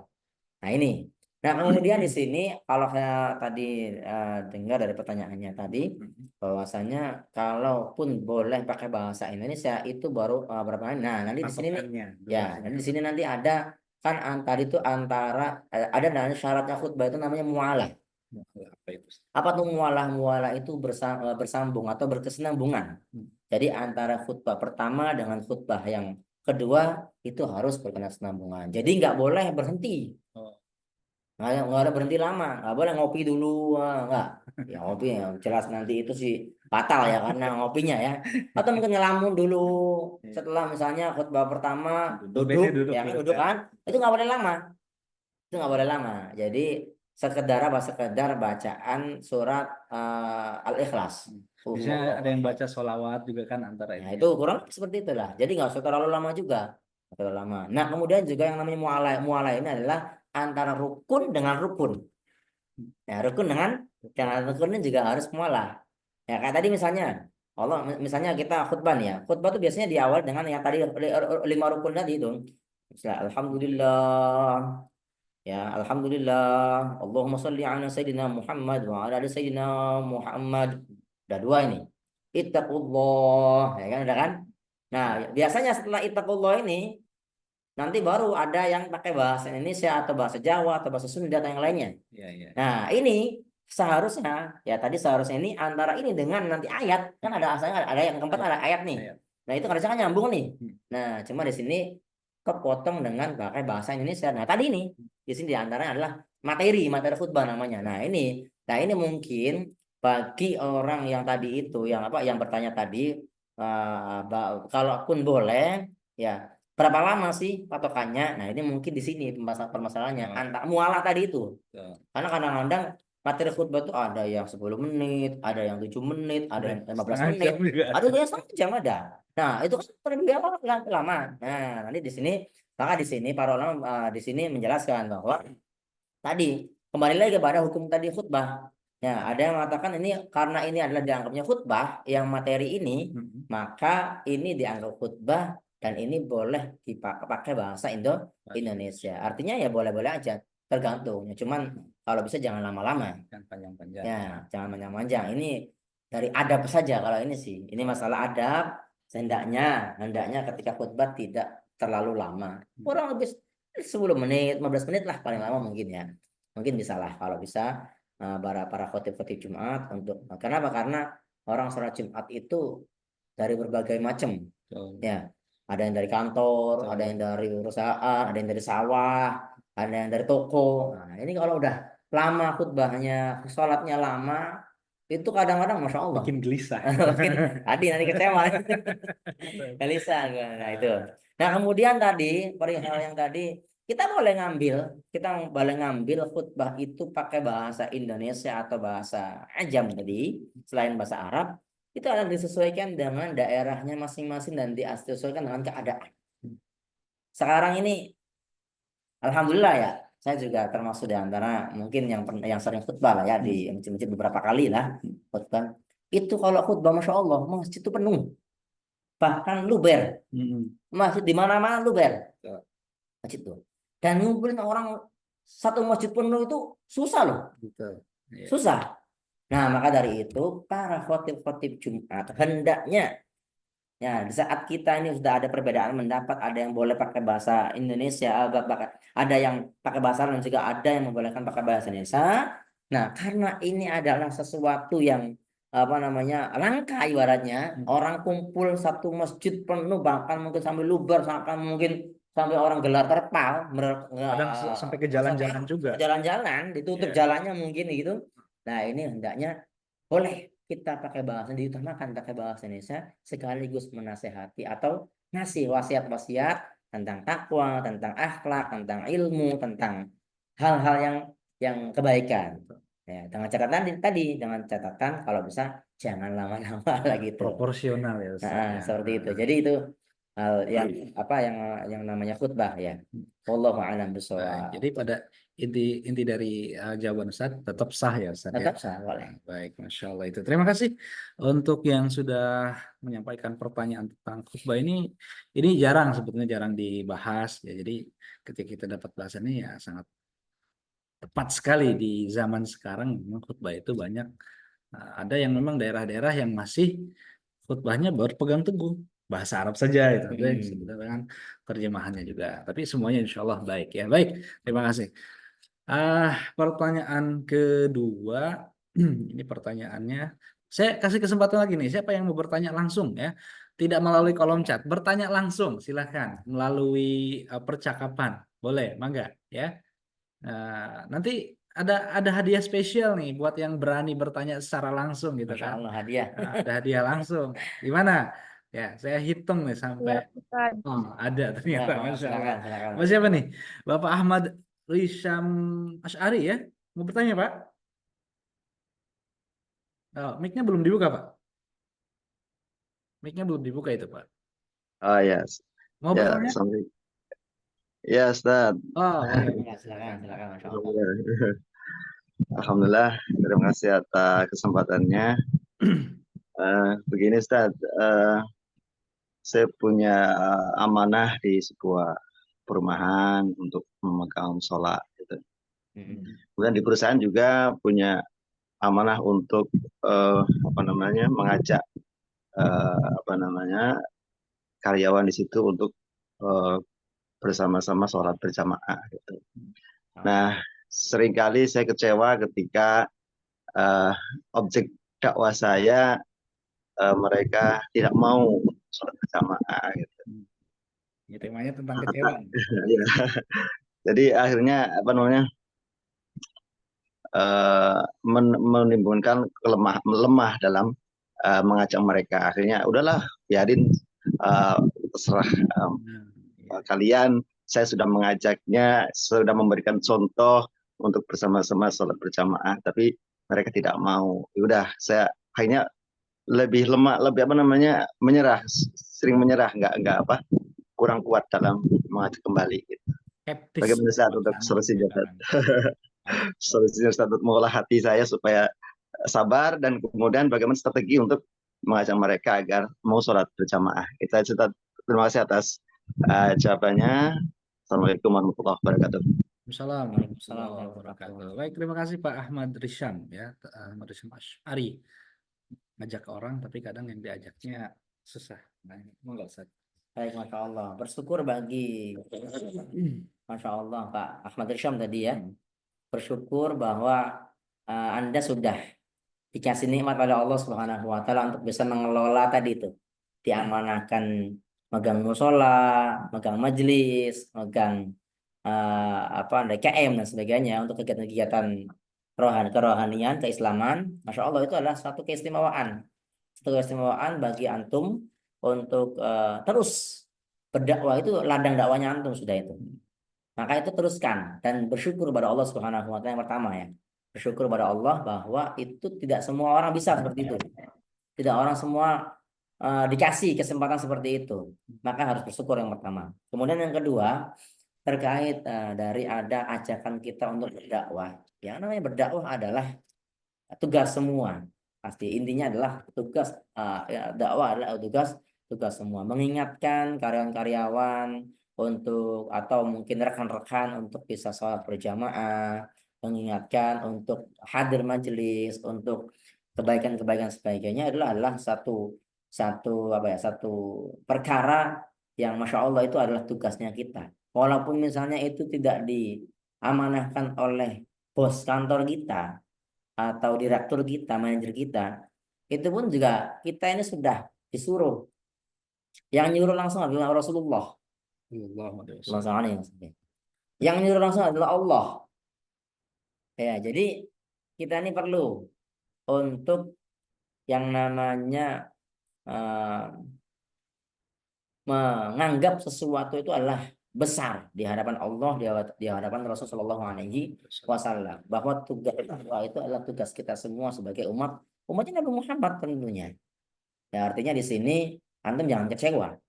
Nah, ini. Nah, kemudian di sini kalau saya tadi dengar dari pertanyaannya tadi bahwasanya kalaupun boleh pakai bahasa Indonesia itu baru berapa menit. Nah, nanti di sini nih Patokannya ya, durasinya. nanti di sini nanti ada kan tadi itu antara ada namanya syaratnya khutbah itu namanya mualah. Apa itu? Apa tuh mualah? Mualah itu bersambung atau berkesinambungan. Hmm. Jadi antara khutbah pertama dengan khutbah yang kedua itu harus berkesinambungan. Jadi nggak boleh berhenti. Oh. Nggak ada berhenti lama, nggak boleh ngopi dulu, nggak. Ya ngopi ya jelas nanti itu sih batal ya karena ngopinya ya. Atau mungkin ngelamun dulu setelah misalnya khutbah pertama Duduk duduk, biasanya duduk ya kan gitu duduk kan. kan, itu nggak boleh lama, itu nggak boleh lama. Jadi sekedar apa? Sekedar bacaan surat Al-Ikhlas. Biasanya ada yang Ahad. baca sholawat juga kan antara Nah, itu ya. itu kurang seperti itulah. Jadi nggak usah terlalu lama juga. Nggak terlalu lama. Nah, kemudian juga yang namanya mualai. Mualai ini adalah antara rukun dengan rukun. Ya, rukun dengan rukunnya juga harus mualah. Ya, kayak tadi misalnya Allah, misalnya kita khutbah nih ya. Khutbah tuh biasanya diawali dengan yang tadi 5 rukun tadi itu. Misalnya, Alhamdulillah, ya Alhamdulillah, Allahumma sholli ala Sayyidina Muhammad wa ala ali Sayyidina Muhammad. Udah 2 ini. Ittaqullah, ya kan udah kan? Nah, biasanya setelah ittaqullah ini nanti baru ada yang pakai bahasa Indonesia atau bahasa Jawa atau bahasa Sunda atau yang lainnya. Iya, iya. Nah, ini seharusnya ya tadi seharusnya ini antara ini dengan nanti ayat kan ada asalnya ada yang keempat ada ayat nih. Ayat. Nah, itu harusnya kan nyambung nih. Hmm. Nah, cuma di sini kepotong dengan pakai bahasa Indonesia. Nah, tadi ini di sini di antaranya adalah materi khutbah namanya. Nah ini mungkin bagi orang yang tadi itu yang apa yang bertanya tadi kalaupun boleh ya berapa lama sih patokannya? Nah, ini mungkin di sini permasalahannya antara mualah tadi itu. Karena kadang-kadang materi khutbah itu ada yang 10 menit, ada yang 7 menit, ada yang 15 Setengah menit, jam juga ada yang setengah jam ada. Nah, itu kan terlebih lama. Nah, nanti di sini maka di sini para ulama di sini menjelaskan bahwa tadi kembali lagi kepada hukum tadi khutbah. Ya, ada yang mengatakan ini karena ini adalah dianggapnya khutbah yang materi ini, maka ini dianggap khutbah dan ini boleh dipakai bahasa Indonesia. Artinya ya boleh-boleh aja, tergantung. Ya, cuman kalau bisa jangan lama-lama. Jangan panjang-panjang. Ya, jangan panjang-panjang. Ini dari adab saja kalau ini sih. Ini masalah adab. Hendaknya ketika khutbah tidak terlalu lama. Kurang lebih 10 menit, 15 menit lah paling lama mungkin ya. Mungkin bisa lah kalau bisa para khotib-khotib Jumat untuk kenapa? Karena orang sholat Jumat itu dari berbagai macam. Ya, ada yang dari kantor, ada yang dari perusahaan, ada yang dari sawah, ada yang dari toko. Nah, ini kalau udah lama khutbahnya, sholatnya lama, itu kadang-kadang masya Allah. Bikin gelisah. Mungkin tadi nanti kecewa. Gelisah. Nah itu. Nah kemudian tadi perihal yang tadi kita boleh ngambil khutbah itu pakai bahasa Indonesia atau bahasa Ajam tadi, selain bahasa Arab, itu akan disesuaikan dengan daerahnya masing-masing dan disesuaikan dengan keadaan. Sekarang ini, alhamdulillah ya, saya juga termasuk di antara mungkin yang sering khutbah lah ya di masjid-masjid beberapa kali lah khutbah. Itu kalau khutbah, masya Allah, masjid itu penuh, bahkan luber, masjid di mana-mana luber, masjid itu. Dan ngumpulin orang satu masjid penuh itu susah loh, susah. Nah, maka dari itu para khotib-khotib Jumat hendaknya ya di saat kita ini sudah ada perbedaan pendapat, ada yang boleh pakai bahasa Indonesia, ada yang pakai bahasa Arab dan juga ada yang membolehkan pakai bahasa Indonesia. Nah, karena ini adalah sesuatu yang apa namanya langka ibaratnya, orang kumpul satu masjid penuh bahkan mungkin sampai luber, sampai mungkin sampai orang gelar terpal, Kadang sampai ke jalan-jalan juga. Jalan-jalan ditutup jalannya mungkin gitu. Nah, ini hendaknya boleh kita pakai bahasa diutamakan pakai bahasa Indonesia sekaligus menasehati atau ngasih wasiat-wasiat tentang takwa, tentang akhlak, tentang ilmu, tentang hal-hal yang kebaikan. Ya, dengan catatan tadi dengan catatan kalau bisa jangan lama-lama lagi itu. Proporsional ya Ustaz. Nah, seperti itu. Jadi itu hal yang apa yang namanya khutbah ya. Wallahu a'lam bishawab. Jadi pada inti dari jawaban Ustaz tetap sah ya Ustaz ya. Tetap sah boleh. Baik, Masya Allah itu. Terima kasih untuk yang sudah menyampaikan pertanyaan tentang khutbah ini. Ini jarang sebetulnya jarang dibahas ya. Jadi ketika kita dapat bahasannya ya sangat tepat sekali di zaman sekarang. Memang khutbah itu banyak. Ada yang memang daerah-daerah yang masih khutbahnya berpegang teguh bahasa Arab saja itu. Ada yang sebetulnya dengan terjemahannya juga. Tapi semuanya insya Allah baik ya. Baik, terima kasih. Pertanyaan kedua, ini pertanyaannya. Saya kasih kesempatan lagi nih. Siapa yang mau bertanya langsung ya? Tidak melalui kolom chat, bertanya langsung. Silahkan melalui percakapan. Boleh, mangga ya. Nanti ada hadiah spesial nih buat yang berani bertanya secara langsung gitu Masya kan. Allah hadiah. Ada hadiah langsung. Gimana? Ya, saya hitung nih sampai ada ternyata. Ya, Masya Allah. silakan. Mas siapa nih? Bapak Ahmad Risham Asy'ari ya? Mau bertanya Pak? Oh, mic-nya belum dibuka Pak? Mic-nya belum dibuka itu Pak. Oh ya, Mau ya bertanya? Assalamualaikum. Ya, Ustaz. Oh, boleh. Ya, silakan, Masya Allah. Alhamdulillah. Alhamdulillah, terima kasih atas kesempatannya. Begini, Ustaz, saya punya amanah di sebuah perumahan untuk memegang sholat. Gitu. Kemudian di perusahaan juga punya amanah untuk mengajak karyawan di situ untuk eh, bersama-sama sholat berjamaah. Gitu. Nah, seringkali saya kecewa ketika objek dakwah saya mereka tidak mau sholat berjamaah. Gitu. Ya, temanya tentang kecewa. Ya. Jadi akhirnya menimbulkan lemah dalam mengajak mereka. Akhirnya udahlah biarin terserah kalian. Saya sudah mengajaknya, sudah memberikan contoh untuk bersama-sama sholat berjamaah, tapi mereka tidak mau. Udah, saya akhirnya lebih lemah, menyerah, sering menyerah, kurang kuat dalam mengajak kembali. Gitu. Bagaimana saat untuk solusinya? Solusinya Ustaz untuk mengolah hati saya supaya sabar, dan kemudian bagaimana strategi untuk mengajak mereka agar mau sholat berjamaah. Kita terima kasih atas jawabannya. Assalamualaikum warahmatullahi wabarakatuh. Assalamualaikum warahmatullahi wabarakatuh. Baik, terima kasih Pak Ahmad Risham ya, Ahmad Risham Asy'ari. Ngajak orang tapi kadang yang diajaknya susah. Nah, monggo Ustaz. Baik, Masya Allah. Bersyukur bagi Masya Allah Pak Ahmad Risham tadi ya. Bersyukur bahwa Anda sudah dikasih nikmat oleh Allah Subhanahu wa taala untuk bisa mengelola tadi itu. Diamanahkan megang musola, megang majelis, megang DKM dan sebagainya untuk kegiatan-kegiatan kerohanian, keislaman. Masya Allah, itu adalah satu keistimewaan. Satu keistimewaan bagi antum untuk terus berdakwah. Itu ladang dakwahnya antum sudah itu. Maka itu teruskan dan bersyukur kepada Allah Subhanahu wa taala yang pertama ya. Bersyukur kepada Allah bahwa itu tidak semua orang bisa seperti itu. Tidak orang semua dikasih kesempatan seperti itu. Maka harus bersyukur yang pertama. Kemudian yang kedua, terkait dari ada ajakan kita untuk berdakwah. Yang namanya berdakwah adalah tugas semua. Pasti intinya adalah tugas dakwah adalah tugas semua. Mengingatkan karyawan-karyawan untuk atau mungkin rekan-rekan untuk bisa sholat berjamaah, mengingatkan untuk hadir majelis, untuk kebaikan-kebaikan sebagainya adalah satu satu perkara yang Masya Allah itu adalah tugasnya kita. Walaupun misalnya itu tidak diamanahkan oleh bos kantor kita atau direktur kita, manajer kita, itu pun juga kita ini sudah disuruh. Yang nyuruh langsung adalah Rasulullah. Yang nyuruh langsung adalah Allah. Ya, jadi kita ini perlu untuk yang namanya menganggap sesuatu itu adalah besar di hadapan Allah, di hadapan Rasulullah SAW, bahwa tugas itu adalah tugas kita semua sebagai umatnya Nabi Muhammad tentunya. Ya, artinya di sini antum jangan kecewa.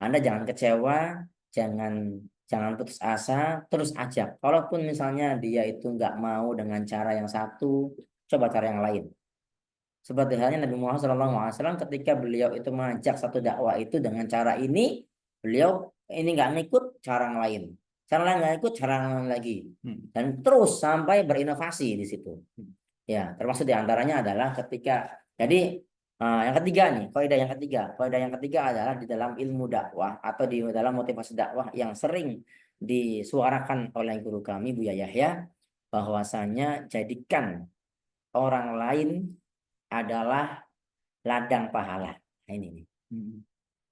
Anda jangan kecewa, jangan putus asa, terus ajak. Kalaupun misalnya dia itu nggak mau dengan cara yang satu, coba cara yang lain. Seperti halnya Nabi Muhammad SAW ketika beliau itu mengajak satu dakwah itu dengan cara ini, beliau ini nggak ngikut cara yang lain. Cara lain nggak ikut, cara yang lain lagi. Dan terus sampai berinovasi di situ. Ya, termasuk diantaranya adalah ketika, jadi yang ketiga nih, kaidah yang ketiga adalah di dalam ilmu dakwah atau di dalam motivasi dakwah yang sering disuarakan oleh guru kami Buya Yahya, bahwasanya jadikan orang lain adalah ladang pahala. Nah, ini nih.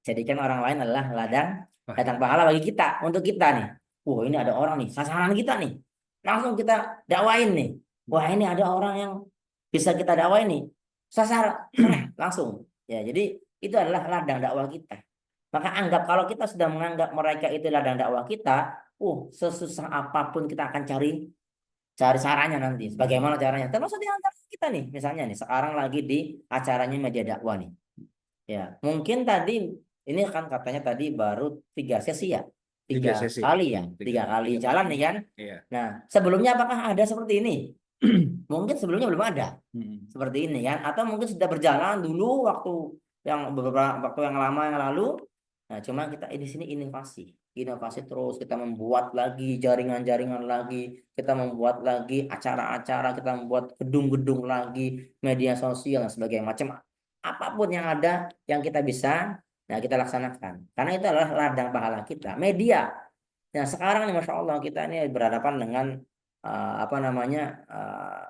Jadikan orang lain adalah ladang pahala bagi kita, untuk kita nih. Wah, ini ada orang nih, sasaran kita nih. Langsung kita dakwain nih. Wah, ini ada orang yang bisa kita dakwain nih. Sasaran langsung. Ya, jadi itu adalah ladang dakwah kita. Maka anggap kalau kita sudah menganggap mereka itu ladang dakwah kita, sesusah apapun kita akan cari caranya nanti. Bagaimana caranya? Termasuk di antara kita nih, misalnya nih, sekarang lagi di acaranya media dakwah nih. Ya, mungkin tadi ini kan katanya tadi baru 3 sesi ya. Tiga 3 sesi. kali ya, Tiga 3 kali kali. jalan nih kan. Iya. Nah, sebelumnya apakah ada seperti ini? Mungkin sebelumnya belum ada Hmm. seperti ini kan, atau mungkin sudah berjalan dulu waktu yang beberapa waktu yang lama yang lalu. Nah, cuma kita di sini inovasi terus, kita membuat lagi jaringan-jaringan lagi, kita membuat lagi acara-acara, kita membuat gedung-gedung lagi, media sosial dan sebagainya, macam apapun yang ada yang kita bisa, nah kita laksanakan karena itu adalah ladang pahala kita, media. Nah, sekarang nih Masya Allah kita ini berhadapan dengan apa namanya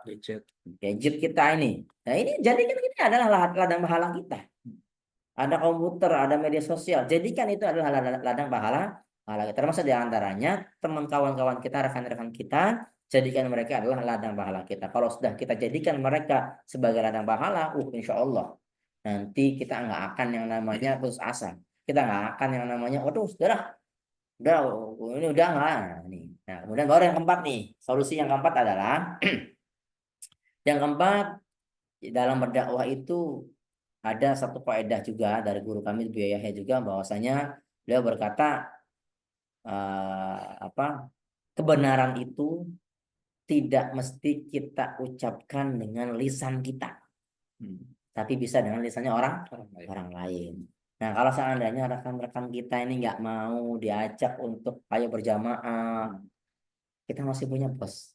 Gadget. gadget kita ini. Nah, ini jadikan ini adalah ladang pahala kita. Ada komputer, ada media sosial. Jadikan itu adalah ladang pahala pahala kita. Termasuk di antaranya teman kawan-kawan kita, rekan-rekan kita, jadikan mereka adalah ladang pahala kita. Kalau sudah kita jadikan mereka sebagai ladang pahala, insya Allah nanti kita nggak akan yang namanya putus asa. Kita nggak akan yang namanya, waduh, udah, ini udah nggak. Nah, nih. Nah, kemudian baru yang keempat nih. Solusi yang keempat adalah yang keempat, dalam berdakwah itu ada satu kaidah juga dari guru kami Bu Yahya juga, bahwasanya beliau berkata apa, kebenaran itu tidak mesti kita ucapkan dengan lisan kita, tapi bisa dengan lisannya orang lain. Nah, kalau seandainya rekan-rekan kita ini nggak mau diajak untuk ayo berjamaah, kita masih punya bos.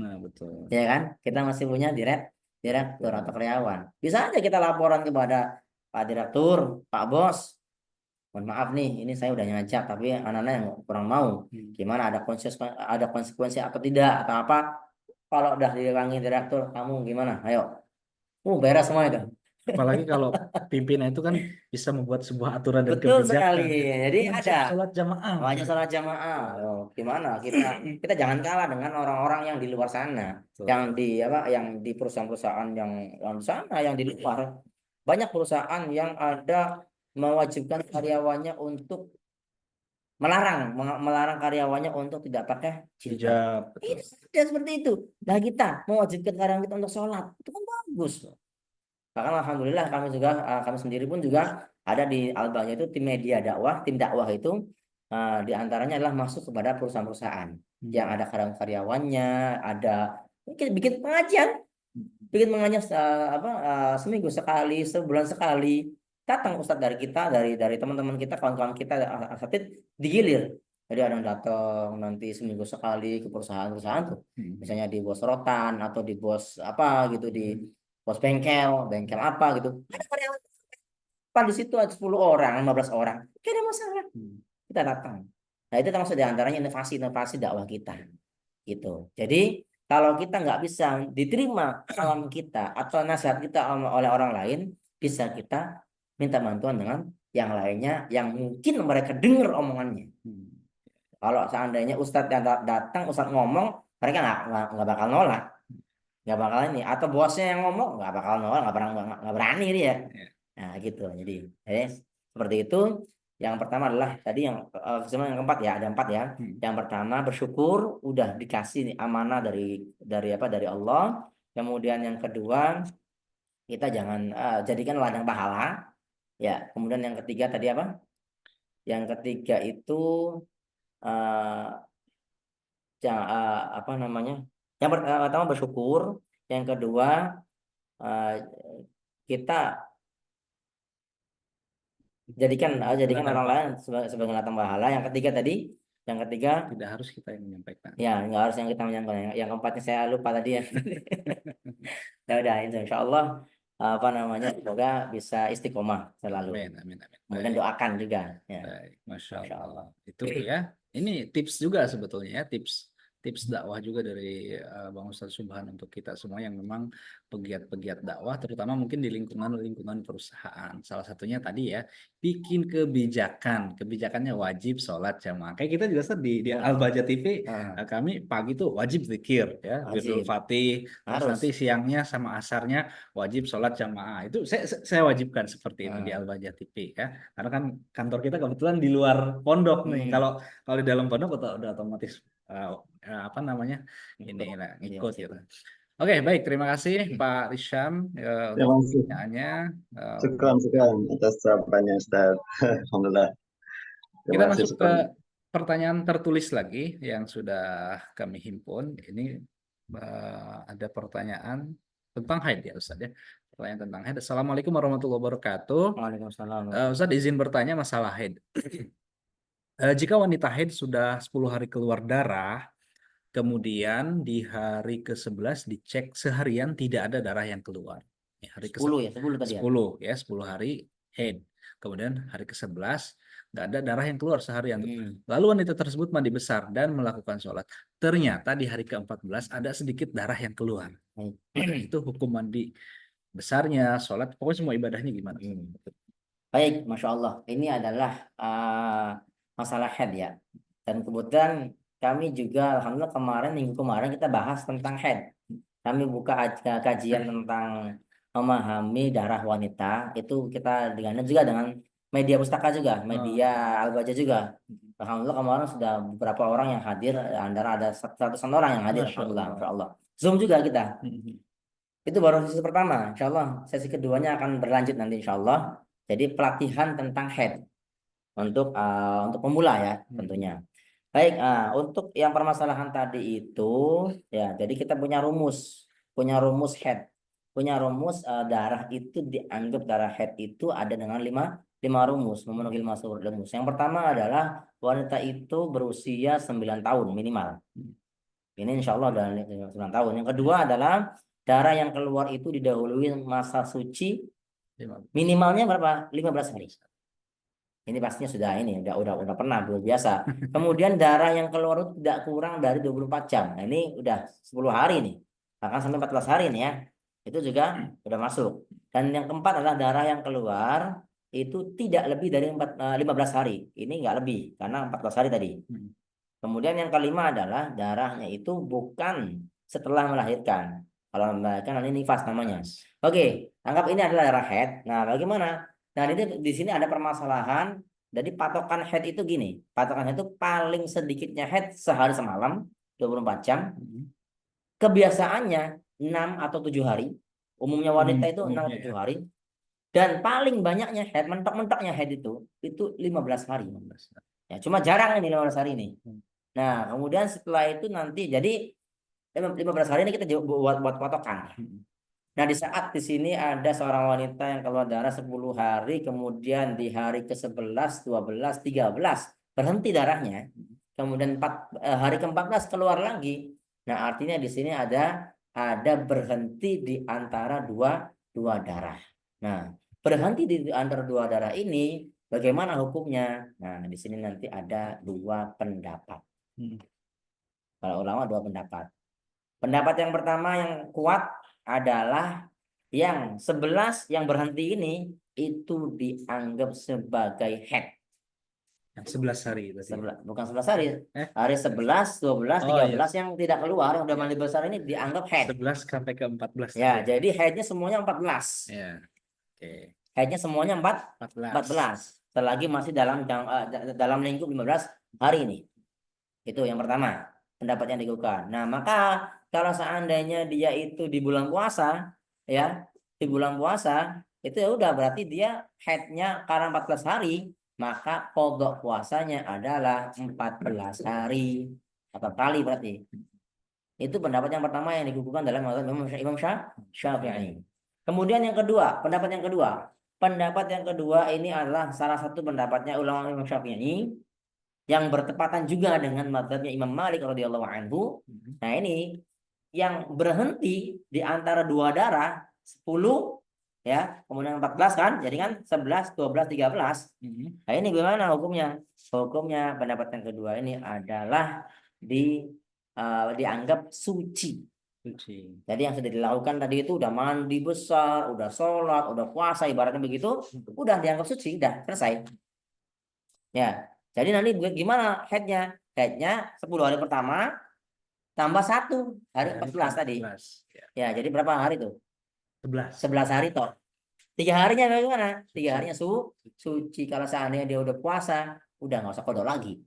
Nah, betul. Ya kan, kita masih punya direktur atau karyawan. Bisa aja kita laporan kepada Pak Direktur, Pak Bos, mohon maaf nih, ini saya udah ngajak tapi anak-anak yang kurang mau. Gimana, ada konsekuensi atau tidak atau apa? Kalau udah dipanggil direktur, kamu gimana? Ayo, beres semua itu. Apalagi kalau pimpinan itu kan bisa membuat sebuah aturan dan Betul sekali. kebijakan. Jadi Wajib ada sholat jamaah. wajib sholat jamaah. Gimana kita jangan kalah dengan orang-orang yang di luar sana, yang di apa, yang di perusahaan-perusahaan yang di sana, yang di luar. Banyak perusahaan yang ada mewajibkan karyawannya untuk melarang karyawannya untuk tidak pakai jilbab. Hijab. Betul. Iya, seperti itu. Nah, kita mewajibkan karyawan kita untuk sholat, itu kan bagus. Bahkan alhamdulillah kami sendiri pun juga ada di Albania itu tim media dakwah, tim dakwah itu di antaranya adalah masuk kepada perusahaan-perusahaan yang ada karyawannya, ada bikin pengajian, seminggu sekali, sebulan sekali. Datang ustadz dari kita, dari teman-teman kita, kawan-kawan kita, asatid digilir. Jadi ada yang datang nanti seminggu sekali ke perusahaan-perusahaan tuh, misalnya di bos rotan atau di bos apa gitu, di bos bengkel apa gitu. Ada karyawan apa di situ, ada 10 orang, 15 orang. Gak ada masalah. Kita datang. Nah, itu termasuk di antaranya inovasi-inovasi dakwah kita. Gitu. Jadi, kalau kita nggak bisa diterima kalam kita atau nasihat kita oleh orang lain, bisa kita minta bantuan dengan yang lainnya yang mungkin mereka dengar omongannya. Kalau seandainya ustadz yang datang, ustadz ngomong, mereka nggak bakal nolak. Nggak bakal ini, atau bosnya yang ngomong nggak bakal nolak, nggak berani dia. Nah gitu, jadi seperti itu. Yang pertama adalah tadi yang yang keempat ya, ada 4 ya. Yang pertama bersyukur udah dikasih nih amanah dari Allah. Kemudian yang kedua, kita jangan jadikan ladang pahala ya. Kemudian yang ketiga tadi apa, yang ketiga itu apa namanya, yang pertama bersyukur, yang kedua kita jadikan orang lain sebagai ladang pahala. Yang ketiga Tidak harus kita yang menyampaikan. ya, nggak harus yang kita menyampaikan. Yang keempatnya saya lupa tadi ya. Ya udah, insya Allah apa namanya, semoga bisa istiqomah selalu. Amin. Kemudian doakan juga ya. Baik, Masya Allah. Itu ya. Ini tips juga sebetulnya ya, tips dakwah juga dari Bang Ustadz Subhan untuk kita semua yang memang pegiat-pegiat dakwah, terutama mungkin di lingkungan perusahaan. Salah satunya tadi ya, bikin kebijakannya wajib sholat jamaah. Kayak kita juga di Al-Baja TV, kami pagi tuh wajib zikir ya, Wirdul Fatih, terus nanti siangnya sama asarnya wajib sholat jamaah. Itu saya wajibkan seperti itu di Al-Baja TV ya, karena kan kantor kita kebetulan di luar pondok nih. Kalau di dalam pondok udah otomatis apa namanya ini lah ngikut gitu. Oke, baik, terima kasih Pak Risham untuk pertanyaannya. Syukran atas jawabannya Ustaz. Alhamdulillah. Kita masuk ke pertanyaan tertulis lagi yang sudah kami himpun. Ini ada pertanyaan tentang haid ya Ustaz ya. Pertanyaan tentang haid. Assalamualaikum warahmatullahi wabarakatuh. Waalaikumsalam. Ustaz izin bertanya masalah haid. Jika wanita haid sudah 10 hari keluar darah, kemudian di hari ke-11 dicek seharian tidak ada darah yang keluar. Ya, hari 10 ya, 10 tadi ya. 10 ya, 10 hari haid. Kemudian hari ke-11 nggak ada darah yang keluar seharian. Lalu wanita tersebut mandi besar dan melakukan sholat. Ternyata di hari ke-14 ada sedikit darah yang keluar. Itu hukum mandi besarnya, sholat, pokoknya semua ibadahnya gimana? Baik, Masya Allah. Ini adalah masalah haid ya. Dan kebetulan kami juga, alhamdulillah minggu kemarin kita bahas tentang haid. Kami buka kajian tentang memahami darah wanita. Itu kita dengan juga dengan media pustaka juga, media Al-Baja juga. Alhamdulillah kemarin sudah beberapa orang yang hadir, antara ada 100-an orang yang hadir. Alhamdulillah, Masya Allah. Zoom juga kita. Itu baru sesi pertama. Insya Allah sesi keduanya akan berlanjut nanti Insya Allah. Jadi pelatihan tentang haid untuk pemula ya tentunya. Baik, untuk yang permasalahan tadi itu ya, jadi kita punya rumus haid, punya rumus darah itu dianggap darah haid itu ada dengan lima rumus, memenuhi 5 rumus. Yang pertama adalah wanita itu berusia 9 tahun minimal. Ini insya Allah udah 9 tahun. Yang kedua adalah darah yang keluar itu didahului masa suci minimalnya berapa? 15 hari. Ini pastinya sudah ini udah pernah belum biasa. Kemudian darah yang keluar itu tidak kurang dari 24 jam. Nah, ini udah 10 hari nih. Bahkan sampai 14 hari nih ya. Itu juga udah masuk. Dan yang keempat adalah darah yang keluar itu tidak lebih dari 15 hari. Ini nggak lebih karena 14 hari tadi. Kemudian yang kelima adalah darahnya itu bukan setelah melahirkan. Kalau melahirkan ini nifas namanya. Oke, anggap ini adalah darah haid. Nah, bagaimana? Nah, ini di sini ada permasalahan. Jadi patokan haid itu gini. Patokan haid itu paling sedikitnya haid sehari semalam, 24 jam. Kebiasaannya 6 atau 7 hari. Umumnya wanita itu 6 atau 7 hari. Dan paling banyaknya haid, mentok-mentoknya haid itu 15 hari. Ya, cuma jarang ini 15 hari ini. Nah, kemudian setelah itu nanti jadi 15 hari ini kita buat patokan. Nah, di saat di sini ada seorang wanita yang keluar darah 10 hari, kemudian di hari ke-11, 12, 13 berhenti darahnya. Kemudian hari ke-14 keluar lagi. Nah, artinya di sini ada berhenti di antara dua darah. Nah, berhenti di antara dua darah ini bagaimana hukumnya? Nah, di sini nanti ada 2 pendapat. Kalau ulama 2 pendapat. Pendapat yang pertama yang kuat adalah yang 11 yang berhenti ini itu dianggap sebagai haid. Yang 11 hari berarti. Bukan 11 hari. Hari 11, 12, 13 yang tidak keluar, yang udah mandi besar ini dianggap haid. 11 sampai ke 14. Ya, jadi haidnya semuanya 14. Ya. Oke. Haidnya semuanya 14. Selagi masih dalam lingkup 15 hari ini. Itu yang pertama, pendapat yang digugat. Nah, maka kalau seandainya dia itu di bulan puasa, ya, di bulan puasa, itu ya udah berarti dia haidnya karena 14 hari, maka qadha puasanya adalah 14 hari. 4 kali berarti. Itu pendapat yang pertama yang dikukuhkan dalam mazhab Imam Syafi'i. Kemudian yang kedua, pendapat yang kedua ini adalah salah satu pendapatnya ulama Imam Syafi'i yang bertepatan juga dengan mazhabnya Imam Malik radhiyallahu anhu. Nah, ini yang berhenti di antara 2 darah 10 ya, kemudian 14 kan, jadi kan 11, 12, 13. Nah, ini gimana hukumnya? Hukumnya pendapat yang kedua ini adalah dianggap suci. Jadi yang sudah dilakukan tadi itu udah mandi besar, udah sholat, udah puasa, ibaratnya begitu, udah dianggap suci, udah selesai. Ya, jadi nanti gimana haidnya? Haidnya 10 hari pertama tambah 1 hari 14 tadi. Ya, jadi berapa hari tuh? 11 hari toh. 3 harinya bagaimana? 3 harinya suci. Kalau seandainya dia udah puasa, udah nggak usah qadha lagi.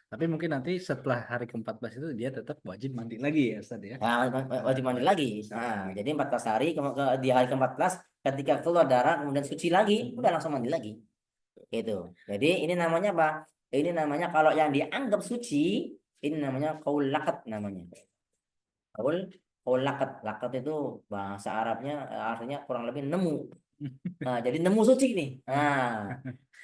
Tapi mungkin nanti setelah hari ke-14 itu dia tetap wajib mandi lagi ya Ustaz ya. Nah, wajib mandi lagi. Nah, jadi 14 hari di hari ke-14 ketika keluar darah kemudian suci lagi, udah langsung mandi lagi. Gitu. Jadi ini namanya apa? Ini namanya kalau yang dianggap suci, ini namanya qaul laqat namanya. Qaul laqat. Laqat itu bahasa Arabnya artinya kurang lebih nemu. Nah, jadi nemu suci nih. Nah,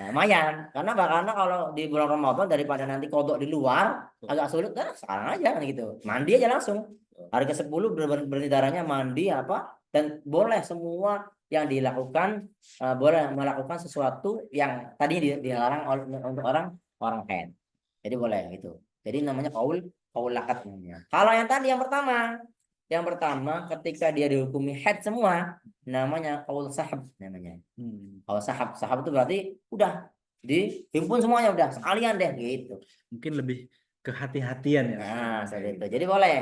lumayan. Karena apa? Karena kalau di bulan Ramadan daripada nanti kodok di luar agak sulit, nah sekarang aja kan gitu. Mandi aja langsung. Hari ke-10 berhenti darahnya, mandi apa, dan boleh semua yang dilakukan, boleh melakukan sesuatu yang tadi dilarang untuk orang haid. Jadi boleh gitu. Jadi namanya qaul laqat namanya. Kalau yang pertama ketika dia dihukumi haid semua, namanya qaul sahab namanya. Kalau sahab itu berarti udah dihimpun semuanya, udah sekalian deh gitu. Mungkin lebih kehati-hatian ya. Nah, seperti itu. Jadi boleh.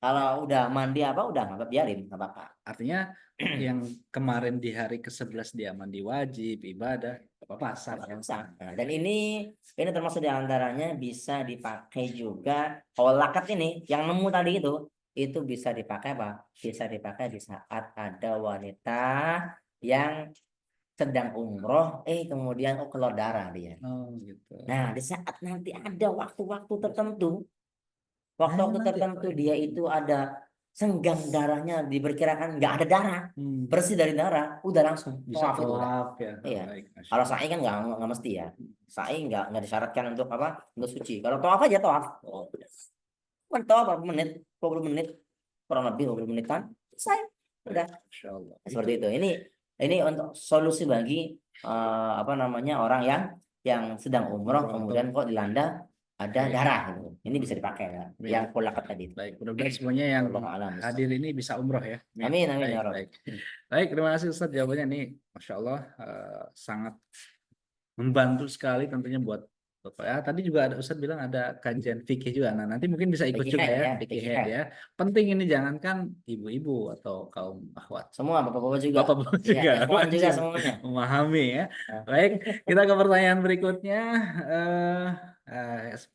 Kalau udah mandi apa udah nggak biarin, nggak apa-apa. Artinya yang kemarin di hari ke-11 dia mandi wajib, ibadah, apa-apa sah. Yang sah. Nah, dan ini termasuk diantaranya bisa dipakai juga kalau lakat ini yang nemu tadi itu bisa dipakai apa? Bisa dipakai di saat ada wanita yang sedang umroh, kemudian keluar darah dia. Oh gitu. Nah, di saat nanti ada waktu-waktu tertentu dia itu ada senggang darahnya, diperkirakan nggak ada darah, bersih dari darah, udah langsung Bisa tawaf itu udah. tawaf ya. Iya. Baik, Masya Kalau Allah. sa'i kan nggak mesti ya. Sa'i nggak disyaratkan untuk apa? Untuk suci. Kalau tawaf aja tawaf. Kan tawaf berapa menit? 20 menit, kurang lebih 20 menit kan? Selesai. Udah. Masya Allah. Seperti itu. Ini untuk solusi bagi apa namanya orang yang sedang umroh kemudian kok dilanda ada darah gitu. Ini bisa dipakai ya. Yang kulakat tadi. Baik, mudah-mudahan semuanya yang Wallahu a'lam. hadir ini bisa umroh ya. Amin amin Baik, ya Rabb. baik. Baik, terima kasih Ustadz jawabannya nih. Masya Allah sangat membantu sekali tentunya buat Bapak ya. Tadi juga ada Ustadz bilang ada kajian fikih juga. Nah, nanti mungkin bisa ikut Fikih juga head ya, ya, fikih fikih head head. ya. Penting ini jangankan ibu-ibu atau kaum akhwat. Semua bapak-bapak juga. Bapak-bapak Iya, juga ikhwan juga wajib semuanya. memahami ya. Nah. Baik, kita ke pertanyaan berikutnya.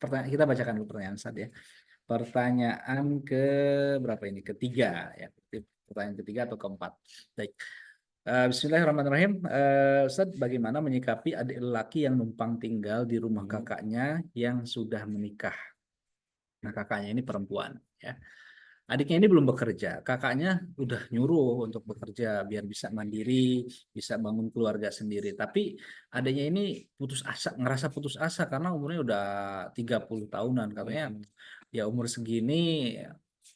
Kita bacakan dulu pertanyaan Ustadz ya. Pertanyaan ke berapa ini? Ketiga ya. Pertanyaan ketiga atau keempat. Baik. Bismillahirrahmanirrahim. Ustaz, bagaimana menyikapi adik lelaki yang numpang tinggal di rumah kakaknya yang sudah menikah? Nah, kakaknya ini perempuan ya. Adiknya ini belum bekerja, kakaknya udah nyuruh untuk bekerja biar bisa mandiri, bisa bangun keluarga sendiri. Tapi adiknya ini putus asa, ngerasa putus asa karena umurnya udah 30 tahunan. Katanya ya umur segini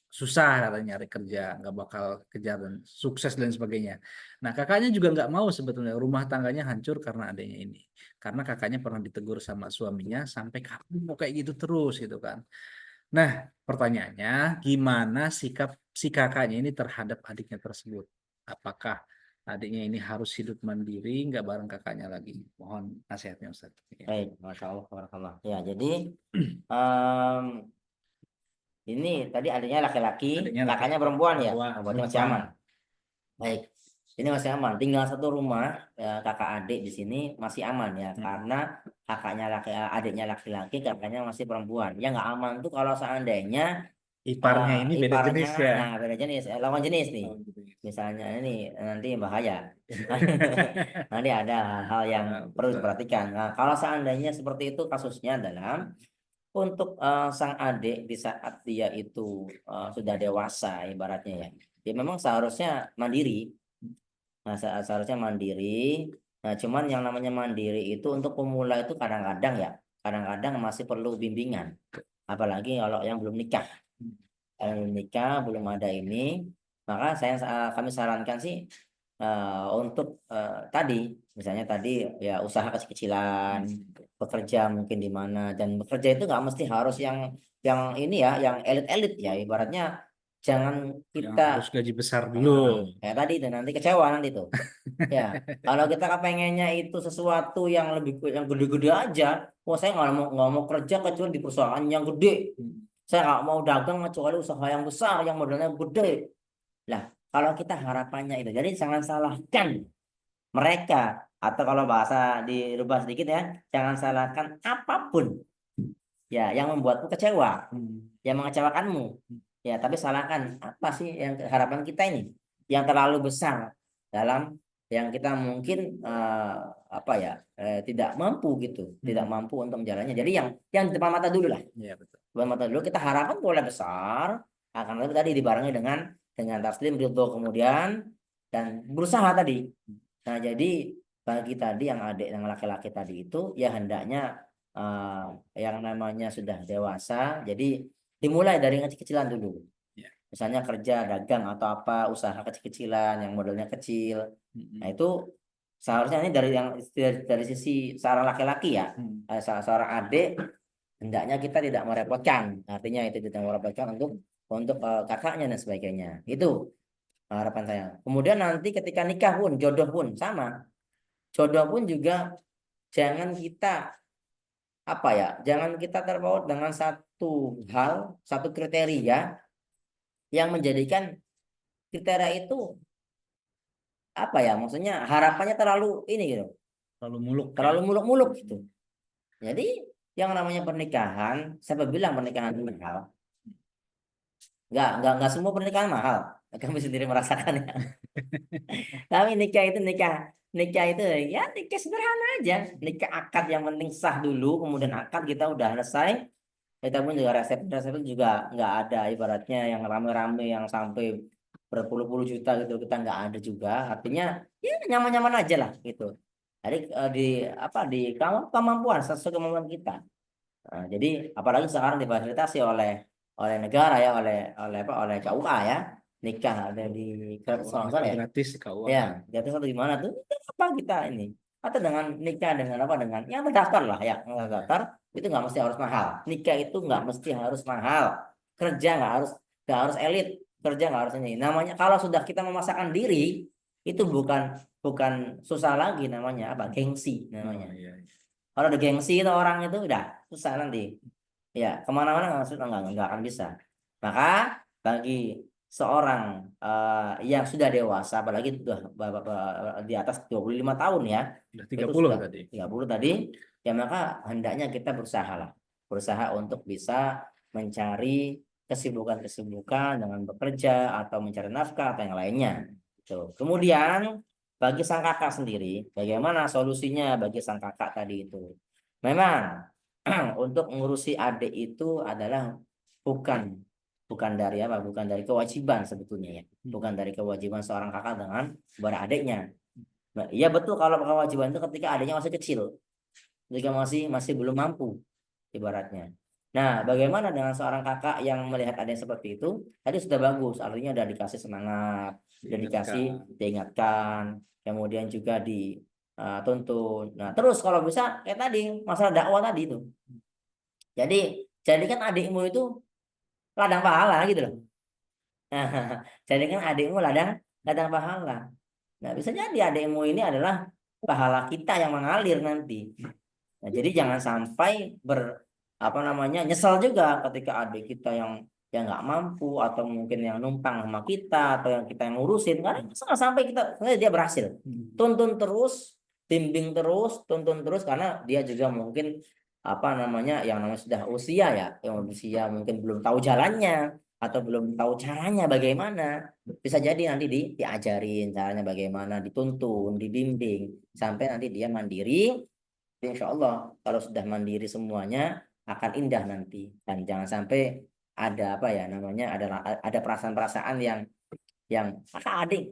susah katanya nyari kerja, nggak bakal kejar dan sukses dan sebagainya. Nah, kakaknya juga nggak mau sebetulnya rumah tangganya hancur karena adanya ini. Karena kakaknya pernah ditegur sama suaminya sampai kamu mau kayak gitu terus gitu kan. Nah, pertanyaannya gimana sikap si kakaknya ini terhadap adiknya tersebut? Apakah adiknya ini harus hidup mandiri, nggak bareng kakaknya lagi? Mohon nasihatnya Ustaz. Baik, Masya Allah, barakallah. Ya, jadi em, ini tadi adanya laki-laki, Adiknya kakaknya perempuan ya. perempuan, Berarti masih aman. Baik, ini masih aman. Tinggal satu rumah, kakak adik di sini masih aman ya, karena adiknya laki-laki, kakaknya masih perempuan. Yang nggak aman tuh kalau seandainya Iparnya ini beda iparnya, jenis ya. nah beda jenis, lawan jenis nih. Misalnya ini nanti bahaya. Nanti ada hal-hal yang perlu diperhatikan. Nah, kalau seandainya seperti itu kasusnya adalah untuk sang adik di saat dia itu sudah dewasa ibaratnya ya. Dia memang seharusnya mandiri. Nah, seharusnya mandiri. Nah, cuman yang namanya mandiri itu untuk pemula itu kadang-kadang masih perlu bimbingan. Apalagi kalau yang belum nikah. Kalau belum nikah, belum ada ini, maka kami sarankan sih untuk misalnya tadi ya usaha kecil-kecilan, bekerja mungkin di mana, dan bekerja itu nggak mesti harus yang ini ya, yang elit-elit ya, ibaratnya jangan Yang kita harus gaji besar dulu. kayak tadi itu nanti kecewa nanti tuh. Ya, kalau kita kepengennya itu sesuatu yang yang gede-gede aja, saya nggak mau kerja kecuali di perusahaan yang gede. Saya nggak mau dagang kecuali usaha yang besar, yang modalnya gede. Lah, kalau kita harapannya itu, jadi jangan salahkan mereka, atau kalau bahasa dirubah sedikit ya, jangan salahkan apapun ya yang membuatmu kecewa, yang mengecewakanmu. Ya, tapi salahkan apa sih yang harapan kita ini yang terlalu besar dalam yang kita mungkin apa ya tidak mampu gitu, tidak mampu untuk menjalannya. Jadi yang di depan mata dulu lah. Iya, betul. Depan mata dulu kita harapkan boleh besar, akan tapi tadi dibarengi dengan taslim, ridho kemudian dan berusaha tadi. Nah, jadi bagi tadi yang adik yang laki-laki tadi itu ya hendaknya yang namanya sudah dewasa, jadi dimulai dari yang kecil-kecilan dulu. Iya. Misalnya kerja, dagang atau apa, usaha kecil-kecilan yang modalnya kecil. Nah, itu seharusnya ini dari sisi seorang laki-laki ya, seorang adik hendaknya kita tidak merepotkan. Artinya itu tidak merepotkan untuk kakaknya dan sebagainya. Itu harapan saya. Kemudian nanti ketika nikah pun, jodoh pun sama. Jodoh pun juga jangan kita apa ya, jangan kita terpaut dengan satu hal, satu kriteria yang menjadikan kriteria itu apa ya, maksudnya harapannya terlalu ini gitu, Terlalu muluk ya. terlalu muluk-muluk gitu. Jadi yang namanya pernikahan, siapa bilang pernikahan itu mahal? Nggak semua pernikahan mahal. Kami sendiri merasakannya. Kami nikah itu nikah itu ya nikah sederhana aja. Nikah akad yang penting sah dulu, kemudian akad kita udah selesai. Kita pun juga resep juga nggak ada ibaratnya yang rame-rame yang sampai berpuluh-puluh juta gitu kita nggak ada juga. Artinya ya nyaman-nyaman aja lah gitu. Jadi di apa di kemampuan sesuai kemampuan kita. Nah, jadi apalagi sekarang difasilitasi oleh negara ya oleh apa oleh KUA ya nikah ada di gratis kalau nggak salah ya. Gratis KUA. Ya, gratis atau gimana tuh? Apa kita ini? Atau dengan nikah dengan apa dengan yang terdaftar lah ya, yang terdaftar itu nggak mesti harus mahal. Nikah itu nggak mesti harus mahal. Kerja nggak harus elit. Kerja nggak harus ini. Namanya kalau sudah kita memaksakan diri itu bukan bukan susah lagi namanya apa gengsi Oh, namanya. iya, iya. Kalau ada gengsi itu orang itu udah susah nanti. Ya kemana-mana nggak akan bisa. Maka bagi seorang yang sudah dewasa, apalagi sudah di atas 25 tahun ya, Udah itu 30 sudah tadi. 30 tadi, ya maka hendaknya kita berusaha lah. Berusaha untuk bisa mencari kesibukan-kesibukan dengan bekerja atau mencari nafkah atau yang lainnya. Tuh. Kemudian bagi sang kakak sendiri, bagaimana solusinya bagi sang kakak tadi itu? Memang untuk mengurusi adik itu adalah bukan bukan dari apa bukan dari kewajiban sebetulnya ya bukan dari kewajiban seorang kakak dengan kepada adiknya. Nah, iya betul kalau kewajiban itu ketika adiknya masih kecil, ketika masih belum mampu ibaratnya. Nah, bagaimana dengan seorang kakak yang melihat adanya seperti itu? Tadi sudah bagus, artinya udah dikasih semangat, udah dikasih diingatkan, kemudian juga dituntun. Nah, terus kalau bisa kayak tadi masalah dakwah tadi itu. Jadi jadikan adikmu itu ladang pahala gitu loh. Jadikan adikmu ladang ladang pahala. Nah, bisa jadi adikmu ini adalah pahala kita yang mengalir nanti. Nah, jadi jangan sampai apa namanya nyesal juga ketika adik kita yang nggak mampu atau mungkin yang numpang sama kita atau yang kita yang ngurusin karena jangan sampai sebenarnya dia berhasil. Tuntun terus, bimbing terus, tuntun terus karena dia juga mungkin apa namanya yang namanya sudah usia ya, yang usia mungkin belum tahu jalannya atau belum tahu caranya bagaimana. Bisa jadi nanti diajarin caranya bagaimana, dituntun, dibimbing sampai nanti dia mandiri. Insya Allah kalau sudah mandiri semuanya akan indah nanti dan jangan sampai ada apa ya namanya ada perasaan-perasaan yang kakak adik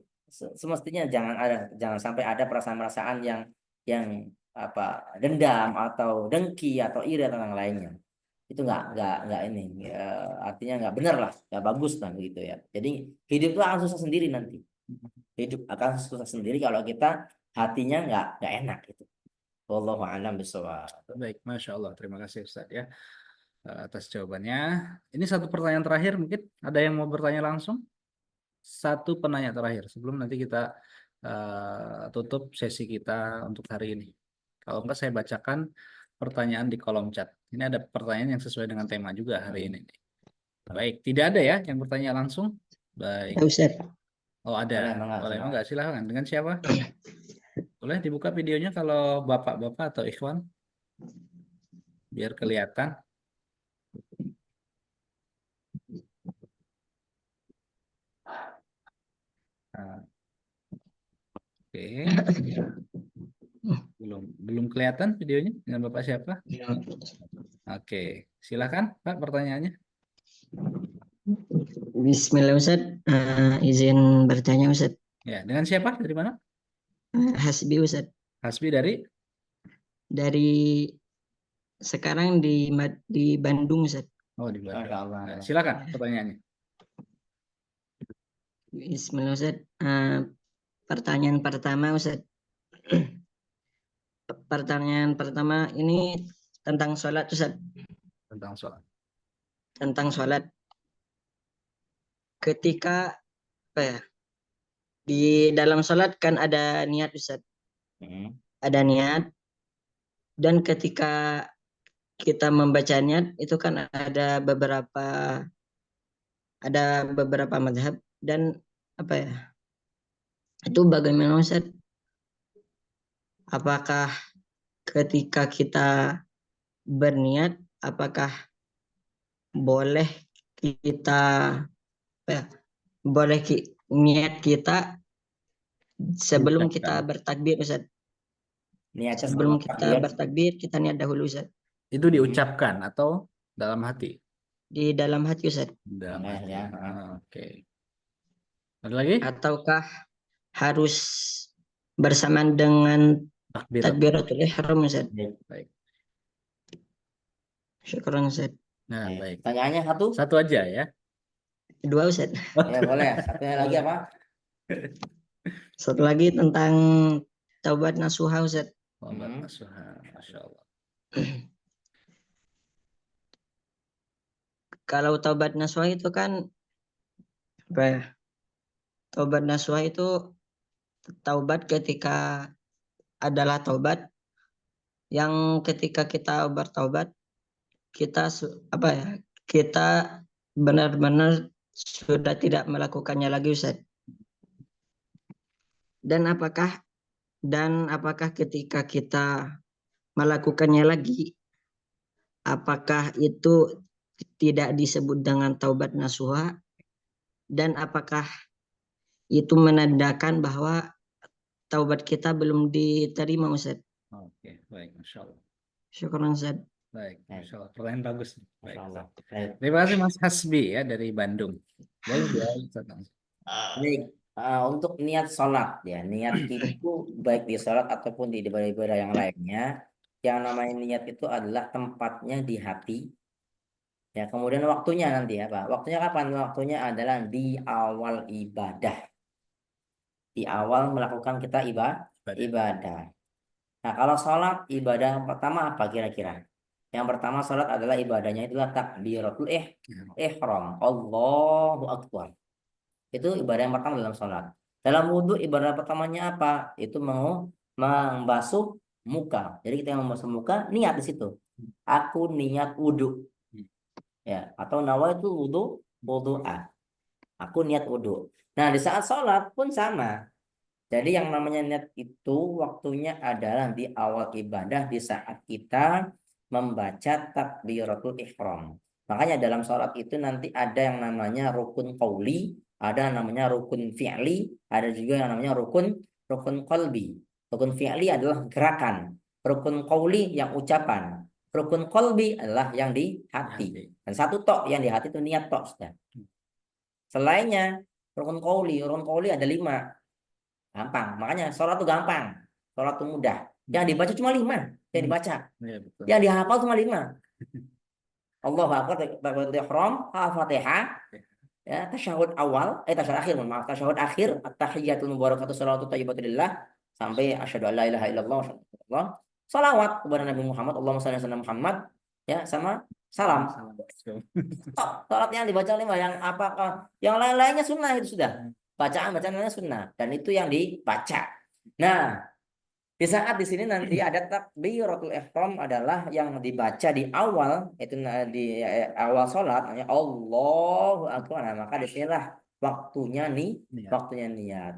semestinya jangan sampai ada perasaan-perasaan yang apa dendam atau dengki atau iri atau yang lainnya itu nggak ini artinya nggak benar lah nggak bagus lah begitu ya jadi hidup itu akan susah sendiri nanti hidup akan susah sendiri kalau kita hatinya nggak enak gitu. Wallahu a'lam bishawab. Baik, Masya Allah. Terima kasih Ustadz ya atas jawabannya. Ini satu pertanyaan terakhir, mungkin ada yang mau bertanya langsung? Satu penanya terakhir sebelum nanti kita tutup sesi kita untuk hari ini. Kalau enggak saya bacakan pertanyaan di kolom chat. Ini ada pertanyaan yang sesuai dengan tema juga hari ini. Baik, tidak ada ya yang bertanya langsung? Baik. Ustaz. Oh ada. Boleh enggak? Silahkan. Dengan siapa? Boleh dibuka videonya kalau bapak-bapak atau ikhwan biar kelihatan. Nah, Oke. Belum kelihatan videonya dengan Bapak siapa? Oke, silakan Pak pertanyaannya. Bismillah Ustaz. Izin bertanya Ustaz. Ya, dengan siapa? Dari mana? Hasbi Ustaz. Hasbi dari? Dari sekarang di Bandung Ustaz. Oh, di Bandung. Masya Allah. Nah, silakan pertanyaannya. Bismillah Ustaz. Pertanyaan pertama Ustaz. Pertanyaan pertama ini tentang sholat Ustaz. Tentang sholat. Tentang sholat. Ketika apa ya? Di dalam sholat kan ada niat Ustaz. Ada niat. Dan ketika kita membaca niat itu kan ada beberapa mazhab dan apa ya? Itu bagaimana Ustaz? Apakah ketika kita berniat, apakah boleh kita apa ya? Boleh niat kita sebelum kita bertakbir Ustaz? Niatnya Sebelum kita takbir. bertakbir kita niat dahulu Ustaz. Itu diucapkan atau dalam hati? Di dalam hati Ustaz. Dalam Boleh, hati. ya. Oke. Ada lagi? Ataukah harus bersamaan dengan Takbirat. takbiratul ihram Ustaz? Baik. Syukran Ustaz. Nah, baik. Pertanyaannya satu? Satu aja ya. Dua Ustaz. Ya boleh. Satunya lagi apa? Satu lagi tentang taubat nasuha Ustaz. Taubat nasuha, Masya Allah. Kalau taubat nasuha itu kan apa ya? Taubat nasuha itu taubat ketika adalah taubat yang ketika kita bertaubat kita apa ya? Kita benar-benar sudah tidak melakukannya lagi Ustaz. Dan apakah ketika kita melakukannya lagi, apakah itu tidak disebut dengan taubat nasuha? Dan apakah itu menandakan bahwa taubat kita belum diterima Ustaz? Oke, baik, Masya Allah. Syukuran Ustaz. Baik, Masya Allah. Pertanyaan bagus. Baik. Masya Allah. Baik. Terima kasih Mas Hasbi ya dari Bandung. Boleh dia, Ustaz. Baik. Untuk niat sholat ya, niat itu baik di sholat ataupun di ibadah-ibadah yang lainnya, yang namanya niat itu adalah tempatnya di hati. Ya, kemudian waktunya nanti ya, Pak. Waktunya kapan? Waktunya adalah di awal ibadah. Di awal melakukan kita ibadah. Nah, kalau sholat ibadah yang pertama apa kira-kira? Yang pertama sholat adalah ibadahnya itulah takbiratul ihram. Allahu Akbar. Itu ibadah yang pertama dalam sholat. Dalam wudhu ibadah pertamanya apa? Itu mau membasuh muka. Jadi kita yang membasuh muka niat di situ. Aku niat wudhu. Ya, atau nawaitu wudhu'a. Aku niat wudhu. Nah, di saat sholat pun sama. Jadi yang namanya niat itu waktunya adalah di awal ibadah di saat kita membaca takbiratul ihram. Makanya dalam sholat itu nanti ada yang namanya rukun qauli, ada yang namanya rukun fi'li, ada juga yang namanya rukun qalbi. Rukun fi'li adalah gerakan, rukun qauli yang ucapan, rukun qalbi adalah yang di hati. Dan satu tok yang di hati itu niat tok sudah. Selainnya rukun qauli ada 5. Gampang, makanya sholat itu gampang, sholat itu mudah. Yang dibaca cuma 5, yang dibaca. Ya, betul. Yang dihafal cuma 5. Allahu Akbar, takbiratul ihram, Al-Fatihah, ya, tasyahud awal, tasyahud akhir, maaf, tasyahud akhir, at-tahiyyatul mubarakatuh shalawatu thayyibatu lillah, sampai asyhadu an la ilaha illallah, salawat kepada Nabi Muhammad, Allahumma shalli ala Muhammad, ya, sama salam. Salat yang dibaca 5, yang apa? Yang lain-lainnya sunnah itu sudah. Bacaan-bacaannya sunnah, dan itu yang dibaca. Nah, di saat di sini nanti ada takbiratul ihram adalah yang dibaca di awal, itu di awal sholat, namanya Allahu Akbar. Nah, maka disinilah waktunya waktunya niat.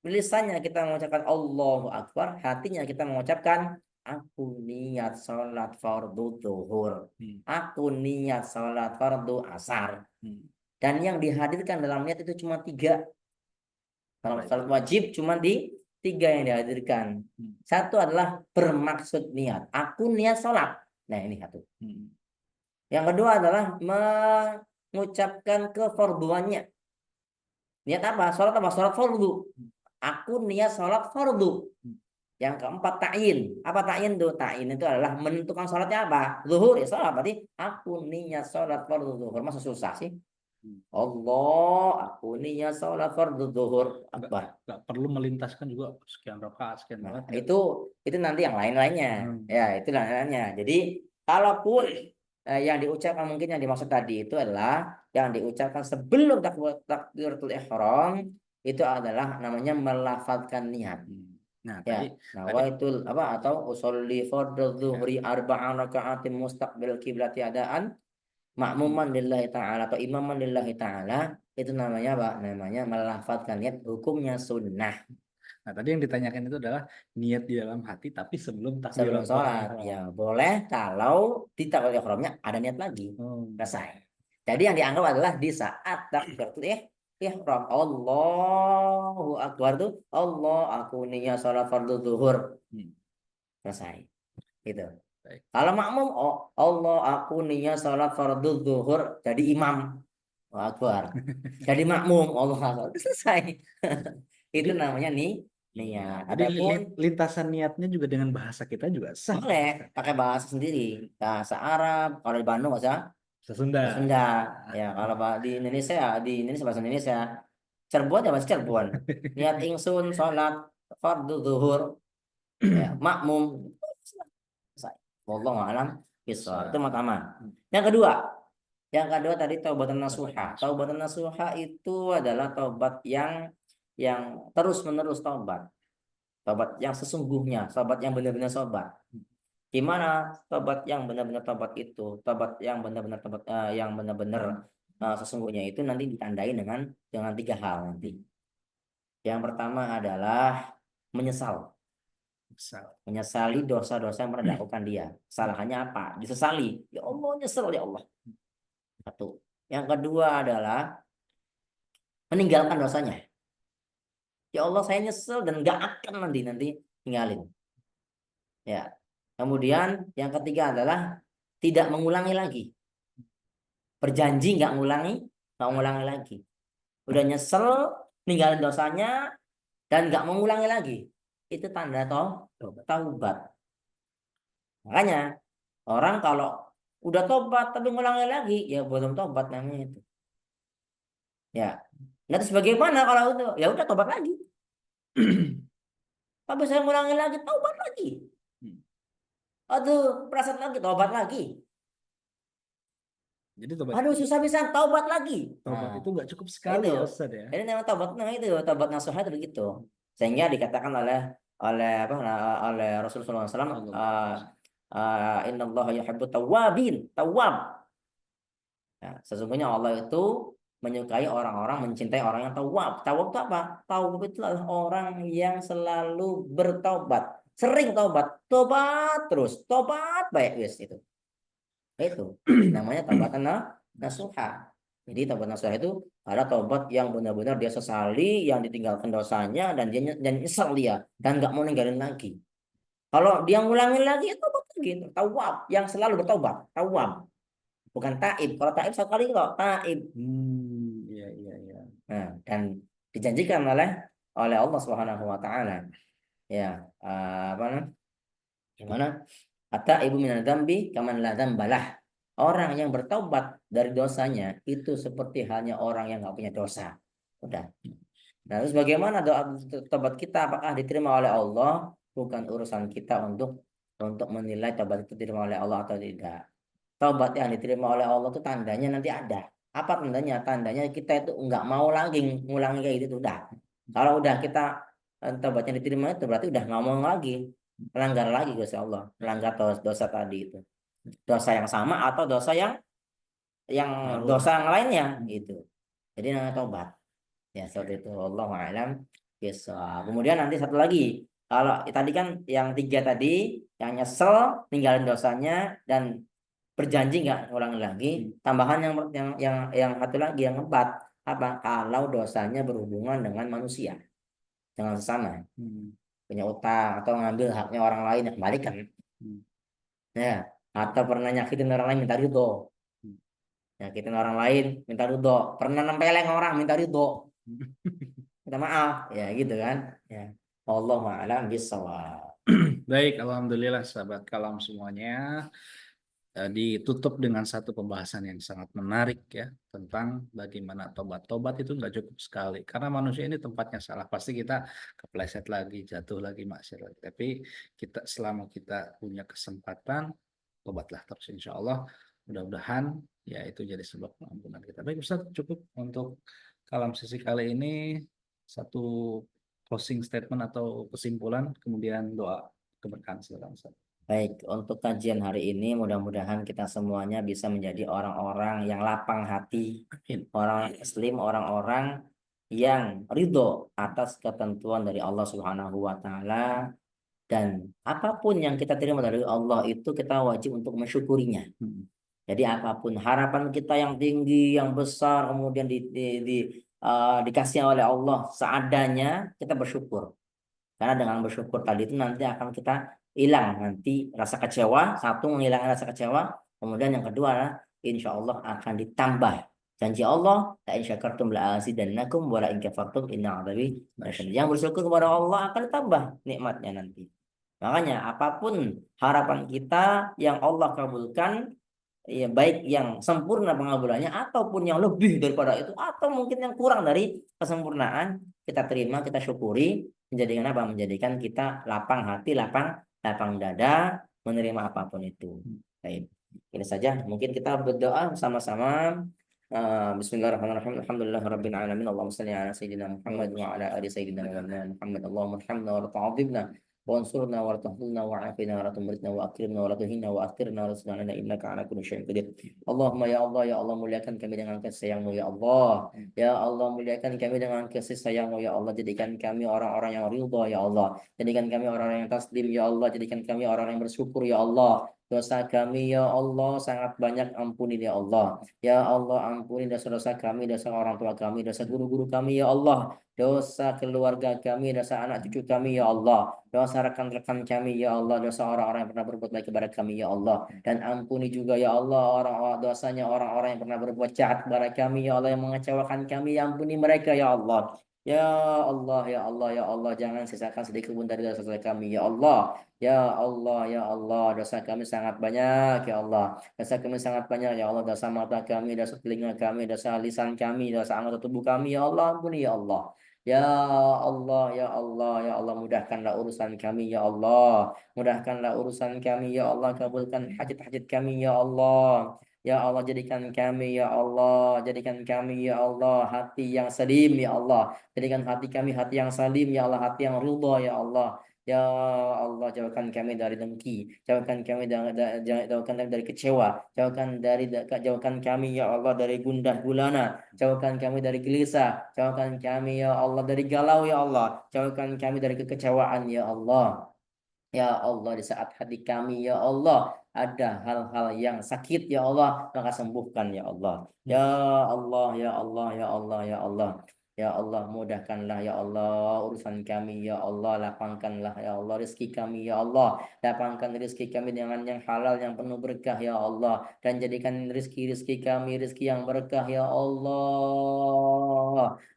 Lisannya kita mengucapkan Allahu Akbar, hatinya kita mengucapkan aku niat sholat fardu zuhur, aku niat sholat fardu asar. Dan yang dihadirkan dalam niat itu cuma 3. Kalau sholat wajib cuma tiga yang dihadirkan. Satu adalah bermaksud niat. Aku niat sholat. Nah ini satu. Yang kedua adalah mengucapkan kefarduannya. Niat apa? Sholat apa? Sholat fardu. Aku niat sholat fardu. Yang keempat ta'yin. Apa ta'yin tuh? Ta'yin itu adalah menentukan sholatnya apa? Zuhur ya sholat. Berarti aku niat sholat fardu zuhur. Masa susah sih? Allah, aku niat sholat fardu zuhur. Akbar. Nggak perlu melintaskan juga sekian rakaat, sekian Nah, rakaat. itu nanti yang lain-lainnya. Ya, itu lain-lainnya. Jadi, kalaupun yang diucapkan mungkin yang dimaksud tadi itu adalah yang diucapkan sebelum takbiratul ihram itu adalah namanya melafalkan niat. Nah, Ya, nawaitul apa atau usolli fardhu dzuhri arba'an raka'atin mustaqbil qiblati adaan ma'muman lillahi ta'ala atau imaman lillahi ta'ala itu namanya apa? Namanya melafalkan niat, hukumnya sunnah. Nah, tadi yang ditanyakan itu adalah niat di dalam hati tapi sebelum Sebelum takbiratul sholat ihram. ya boleh kalau di takbiratul ihramnya ada niat lagi. Selesai. Jadi yang dianggap adalah di saat takbiratul ihram Allahu akbar tuh Allah aku niat sholat fardu zuhur. Selesai. Gitu. Baik. Kalau makmum oh Allah aku niat sholat fardu zuhur jadi imam. Allahu akbar. Jadi makmum Allah akbar. Selesai. Itu namanya niat. Jadi Adapun lintasan niatnya juga dengan bahasa kita juga sah. boleh pakai bahasa sendiri, bahasa Arab. Kalau di Bandung bahasa Sunda. Sunda. Ya kalau di Indonesia bahasa Indonesia. Cirebon ya bahasa Cirebon. Niat ingsun sholat fardu zuhur. Ya, makmum. Wallahu a'lam bishawab. Itu pertama. Yang kedua tadi taubatan nasuha. Taubatan nasuha itu adalah taubat yang terus menerus taubat. Taubat yang sesungguhnya, taubat yang benar-benar taubat. Gimana taubat yang benar-benar taubat itu? Taubat yang benar-benar taubat yang benar-benar sesungguhnya itu nanti ditandai dengan 3 hal nanti. Yang pertama adalah menyesal. Menyesali dosa-dosa yang pernah dilakukan dia. Kesalahannya apa? Disesali. Ya Allah, nyesel ya Allah. Satu. Yang kedua adalah meninggalkan dosanya. Ya Allah, saya nyesel dan gak akan nanti tinggalin. Ya. Kemudian yang ketiga adalah tidak mengulangi lagi. Berjanji nggak ngulangi lagi. Udah nyesel, ninggalin dosanya dan nggak mengulangi lagi. Itu tanda taubat. Makanya orang kalau udah tobat tapi ngulangi lagi, ya belum tobat namanya itu. Ya. Nah, terus bagaimana kalau itu? Ya udah tobat lagi. Tapi saya ngulangi lagi, tobat lagi. Aduh, perasaan lagi, tobat lagi. Jadi tobat. Aduh, susah bisa tobat lagi. Tobat itu nggak cukup sekali ya Ustaz ya. Jadi nama tobat tobat nasuha itu begitu. Sehingga dikatakan oleh Rasulullah SAW, innallaha yuhibbut tawwabin, tawwab. Nah, sesungguhnya Allah itu menyukai orang-orang, mencintai orang yang tawwab. Tawwab itu apa? Tawwab itu adalah orang yang selalu bertobat, sering tobat terus, tobat baik wis itu. Itu namanya taubatan nasuha. Jadi taubat nasuha itu ada taubat yang benar-benar dia sesali, yang ditinggalkan dosanya dan dia nyesal dia dan nggak mau ninggalin lagi. Kalau dia ngulangin lagi, ya taubat lagi. Tawab yang selalu bertobat, tawab. Bukan taib. Kalau taib sekali kok taib. Iya. Nah, dan dijanjikan oleh Allah Subhanahu wa taala. Ya, gimana? Ata ibu minal dzambi kaman la dzambalah. Orang yang bertobat dari dosanya itu seperti halnya orang yang nggak punya dosa. Udah. Nah, terus bagaimana doa tobat kita apakah diterima oleh Allah? Bukan urusan kita untuk menilai tobat itu diterima oleh Allah atau tidak. Tobat yang diterima oleh Allah itu tandanya nanti ada. Apa tandanya? Tandanya kita itu nggak mau lagi ngulangi kayak gitu. Udah. Kalau udah kita tobatnya diterima itu berarti udah nggak mau lagi melanggar lagi Gusti Allah, melanggar dosa tadi itu. Dosa yang sama atau dosa yang dosa yang lainnya gitu. Jadi namanya tobat. Ya seperti itu. Wallahu a'lam bishawab. Kemudian nanti satu lagi. Kalau tadi kan yang 3 tadi, yang nyesel, ninggalin dosanya dan berjanji nggak ngulangi lagi. Tambahan yang satu lagi yang 4 apa? Kalau dosanya berhubungan dengan manusia. dengan sesama. Punya utang atau ngambil haknya orang lain, ya kembalikan. Ya, atau pernah nyakitin orang lain, minta ridho. Nyakitin orang lain, minta ridho. Pernah nempeleng orang, minta ridho. Minta maaf, ya gitu kan. Ya. Wallahu a'lam bishawab. Baik, alhamdulillah sahabat kalam semuanya. Ditutup dengan satu pembahasan yang sangat menarik ya tentang bagaimana tobat. Tobat itu nggak cukup sekali karena manusia ini tempatnya salah, pasti kita kepleset lagi, jatuh lagi, maksiat lagi. Tapi kita selama kita punya kesempatan, tobatlah terus insya Allah. Mudah-mudahan ya itu jadi sebab pengampunan kita. Baik Ustaz, cukup untuk kalam sesi kali ini, satu closing statement atau kesimpulan, kemudian doa keberkahan silakan Ustaz. Baik, untuk kajian hari ini mudah-mudahan kita semuanya bisa menjadi orang-orang yang lapang hati, orang muslim, orang-orang yang ridho atas ketentuan dari Allah Subhanahu wa taala, dan apapun yang kita terima dari Allah itu kita wajib untuk mensyukurinya. Jadi apapun harapan kita yang tinggi, yang besar, kemudian dikasih oleh Allah seadanya, kita bersyukur. Karena dengan bersyukur tadi itu nanti akan kita hilang nanti rasa kecewa. Satu, menghilangkan rasa kecewa. Kemudian yang kedua adalah insya Allah akan ditambah. Janji Allah, la in syakartum la azidannakum wa la in kafartum inna adzabi lasyadid. Yang bersyukur kepada Allah akan ditambah nikmatnya nanti. Makanya apapun harapan kita yang Allah kabulkan, ya baik yang sempurna pengabulannya ataupun yang lebih daripada itu atau mungkin yang kurang dari kesempurnaan, kita terima, kita syukuri, menjadikan apa? Menjadikan kita lapang hati, lapang dada menerima apapun itu. Baik. Ini saja mungkin kita berdoa sama-sama. Bismillahirrahmanirrahim. Alhamdulillahirabbil alamin. Allahumma shalli ala sayyidina Muhammad wa ala ali sayyidina Muhammad. Allahumma arhamna wa ta'adhibna وانصرنا ولا تهلنا وعافنا ولا تمرتنا واكرمنا ولا تهنا واثرنا ولا تسلمنا انك على كل شيء قدير. Allahumma ya Allah muliakan kami dengan kasih sayangmu ya Allah. Ya Allah muliakan kami dengan kasih sayangmu ya Allah. Jadikan kami orang-orang yang ridha ya Allah. Jadikan kami orang-orang yang taslim ya Allah. Jadikan kami orang-orang yang bersyukur ya Allah. Dosa kami ya Allah sangat banyak, ampuni ya Allah. Ya Allah ampuni dosa-dosa kami, dosa orang tua kami, dosa guru-guru kami ya Allah. Dosa keluarga kami, dosa anak cucu kami ya Allah. Dosa rekan-rekan kami ya Allah, dosa orang-orang yang pernah berbuat baik kepada kami ya Allah, dan ampuni juga ya Allah dosanya orang-orang yang pernah berbuat jahat kepada kami ya Allah, yang mengecewakan kami, ya ampuni mereka ya Allah. Ya Allah, ya Allah, ya Allah, jangan sisakan sedikit pun dari dosa-dosa kami ya Allah. Ya Allah, ya Allah, dosa kami sangat banyak ya Allah. Dosa kami sangat banyak ya Allah, dosa mata kami, dosa telinga kami, dosa lisan kami, dosa anggota tubuh kami ya Allah, ampuni ya Allah. Ya Allah, ya Allah, ya Allah, mudahkanlah urusan kami ya Allah. Mudahkanlah urusan kami ya Allah, kabulkan hajat-hajat kami ya Allah. Ya Allah, jadikan kami ya Allah, jadikan kami ya Allah hati yang salim ya Allah. Jadikan hati kami hati yang salim ya Allah, hati yang ridha ya Allah. Ya Allah, jauhkan kami dari dengki, jauhkan kami jauhkan kami dari kecewa, jauhkan kami ya Allah dari gundah gulana, jauhkan kami dari gelisah, jauhkan kami ya Allah dari galau ya Allah, jauhkan kami dari kekecewaan ya Allah. Ya Allah, di saat hati kami ya Allah ada hal-hal yang sakit ya Allah, maka sembuhkan ya Allah. Ya Allah, ya Allah, ya Allah, ya Allah. Ya Allah, mudahkanlah ya Allah urusan kami ya Allah, lapangkanlah ya Allah rezeki kami ya Allah. Lapangkan rezeki kami dengan yang halal, yang penuh berkah ya Allah, dan jadikan rezeki-rezeki kami rezeki yang berkah ya Allah.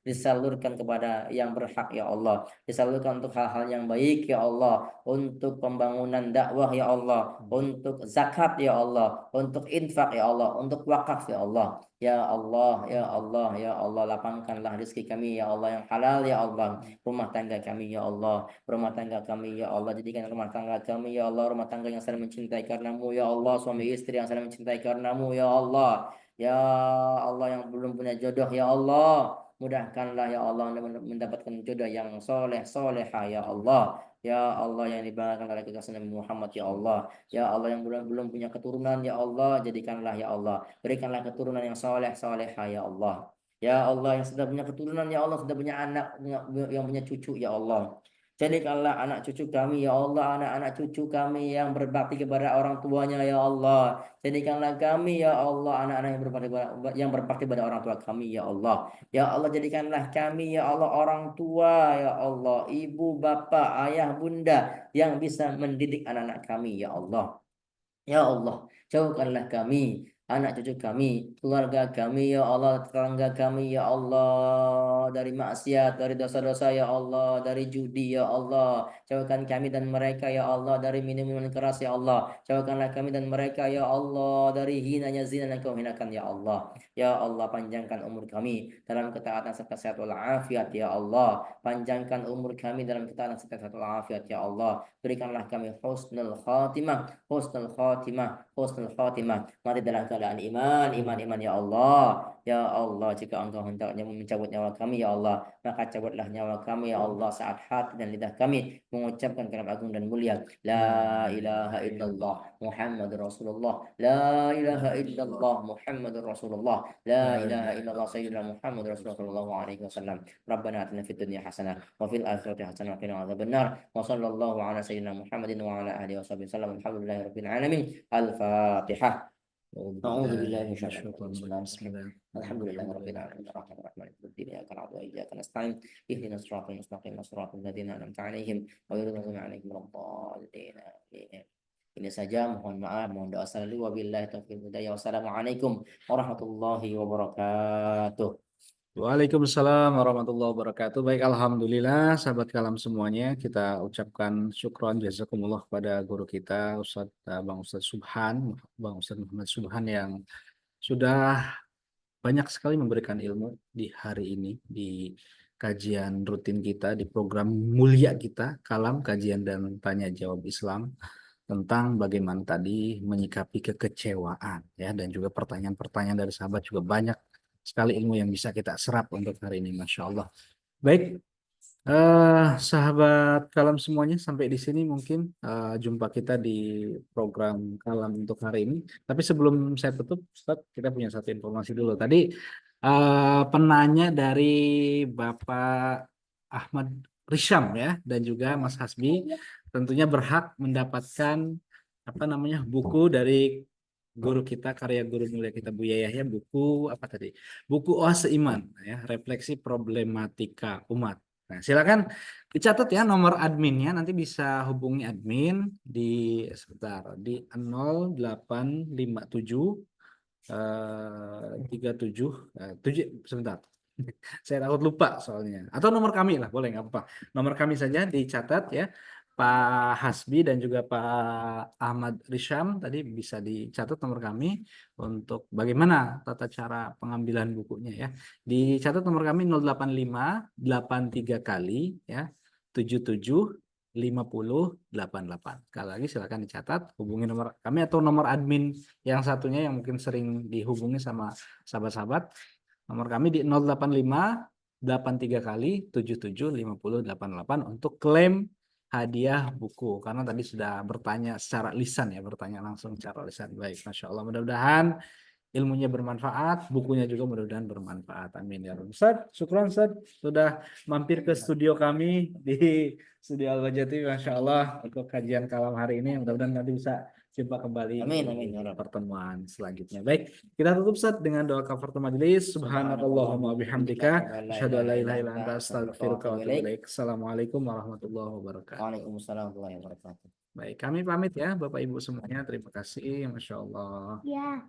Disalurkan kepada yang berhak ya Allah. Disalurkan untuk hal-hal yang baik ya Allah, untuk pembangunan dakwah ya Allah, untuk zakat ya Allah, untuk infak ya Allah, untuk wakaf ya Allah. Ya Allah, ya Allah, ya Allah, lapangkanlah rezeki kami ya Allah yang halal ya Allah. Rumah tangga kami ya Allah, rumah tangga kami ya Allah, jadikan rumah tangga kami ya Allah rumah tangga yang saling mencintai karenamu ya Allah, suami istri yang saling mencintai karenamu ya Allah. Ya Allah, yang belum punya jodoh ya Allah, mudahkanlah ya Allah mendapatkan jodoh yang soleh soleha ya Allah. Ya Allah, yang dibanggakan oleh kekasih Nabi Muhammad ya Allah. Ya Allah, yang belum punya keturunan ya Allah, jadikanlah ya Allah, berikanlah keturunan yang soleh soleha ya Allah. Ya Allah, yang sudah punya keturunan ya Allah, sudah punya anak, yang punya cucu ya Allah, Jadikanlah anak cucu kami ya Allah, anak-anak cucu kami yang berbakti kepada orang tuanya ya Allah. Jadikanlah kami ya Allah anak-anak yang berbakti pada orang tua kami ya Allah. Ya Allah, jadikanlah kami ya Allah orang tua ya Allah, ibu, bapak, ayah, bunda yang bisa mendidik anak-anak kami ya Allah. Ya Allah, jauhkanlah kami, anak cucu kami, keluarga kami, ya Allah, tetangga kami, ya Allah, dari maksiat, dari dosa-dosa, ya Allah, dari judi, ya Allah. Jauhkan kami dan mereka, ya Allah, dari minum-minuman keras, ya Allah. Jauhkanlah kami dan mereka, ya Allah, dari hinanya zina yang kau hinakan, ya Allah. Ya Allah, panjangkan umur kami dalam ketaatan serta sehat walafiat, ya Allah. Panjangkan umur kami dalam ketaatan serta sehat walafiat, ya Allah. Berikanlah kami husnul khatimah, husnul khatimah, husnul khatimah. Mati dalam keadaan iman ya Allah. Ya Allah, jika Engkau hendaknya mencabut nyawa kami ya Allah, maka cabutlah nyawa kami ya Allah saat hati dan lidah kami mengucapkan kalam agung dan mulia. La ilaha illallah Muhammadur Rasulullah. La ilaha illallah Muhammadur Rasulullah. La ilaha illallah Sayyidina Muhammad Rasulullah sallallahu alaihi wasallam. Rabbana atina fid dunya hasanah wa fil akhirati hasanah wa qina adzabannar. Wa sallallahu ala sayyidina Muhammadin wa ala alihi wasallam. Alhamdulillahi rabbil alamin. Al-Fatihah. أعوذ بالله من الشيطان الرجيم. الحمد لله رب العالمين الرحمن الرحيم مالك الدين إياك نعبد وإياك نستعين اهدنا الصراط المستقيم صراط الذين أنعمت عليهم غير المغضوب عليهم ولا الضالين. Ini saja, mohon maaf, mohon doa selalu. Wabillahi taufiq wal hidayah. Wassalamualaikum warahmatullahi wabarakatuh. Waalaikumsalam warahmatullahi wabarakatuh. Baik, alhamdulillah sahabat kalam semuanya, kita ucapkan syukron jazakumullah kepada guru kita Bang Ustadz Subhan, Bang Ustadz Muhammad Subhan yang sudah banyak sekali memberikan ilmu di hari ini di kajian rutin kita, di program mulia kita, kalam kajian dan tanya jawab Islam, tentang bagaimana tadi menyikapi kekecewaan ya, dan juga pertanyaan-pertanyaan dari sahabat juga banyak sekali ilmu yang bisa kita serap untuk hari ini, Masya Allah. Baik, sahabat kalam semuanya, sampai di sini mungkin jumpa kita di program kalam untuk hari ini. Tapi sebelum saya tutup, Ustaz, kita punya satu informasi dulu. Tadi penanya dari Bapak Ahmad Risham ya, dan juga Mas Hasbi tentunya berhak mendapatkan buku dari guru kita, karya guru mulia kita Buya Yahya, buku apa tadi? Buku Oase Iman ya, refleksi problematika umat. Nah, silakan dicatat ya nomor adminnya, nanti bisa hubungi admin di di 0857 7 sebentar. Saya takut lupa soalnya. Atau nomor kami lah, boleh nggak apa-apa. Nomor kami saja dicatat ya. Pak Hasbi dan juga Pak Ahmad Risham tadi bisa dicatat nomor kami untuk bagaimana tata cara pengambilan bukunya ya. Dicatat nomor kami 085 83 kali ya 77 5088. Sekali lagi silakan dicatat, hubungi nomor kami atau nomor admin yang satunya yang mungkin sering dihubungi sama sahabat-sahabat. Nomor kami di 085 83 kali 77 5088 untuk klaim hadiah buku, karena tadi sudah bertanya secara lisan ya, bertanya langsung secara lisan. Baik, Masya Allah, mudah-mudahan ilmunya bermanfaat, bukunya juga mudah-mudahan bermanfaat. Amin ya Rabbal. Ustaz, syukran Ustaz sudah mampir ke studio kami di Studio Al-Bajati, Masya Allah, untuk kajian kalam hari ini. Mudah-mudahan nanti bisa jumpa kembali Amin, di amin, ya Rabb. pertemuan selanjutnya. Baik, kita tutup Ustaz dengan doa kafaratul majelis. Subhanakallahumma bihamdika asyhadu an la ilaha illa anta astaghfiruka wa atubu ilaik. Assalamualaikum warahmatullahi wabarakatuh. Waalaikumsalam warahmatullahi wabarakatuh. Baik, kami pamit ya Bapak Ibu semuanya. Terima kasih, Masya Allah. Ya.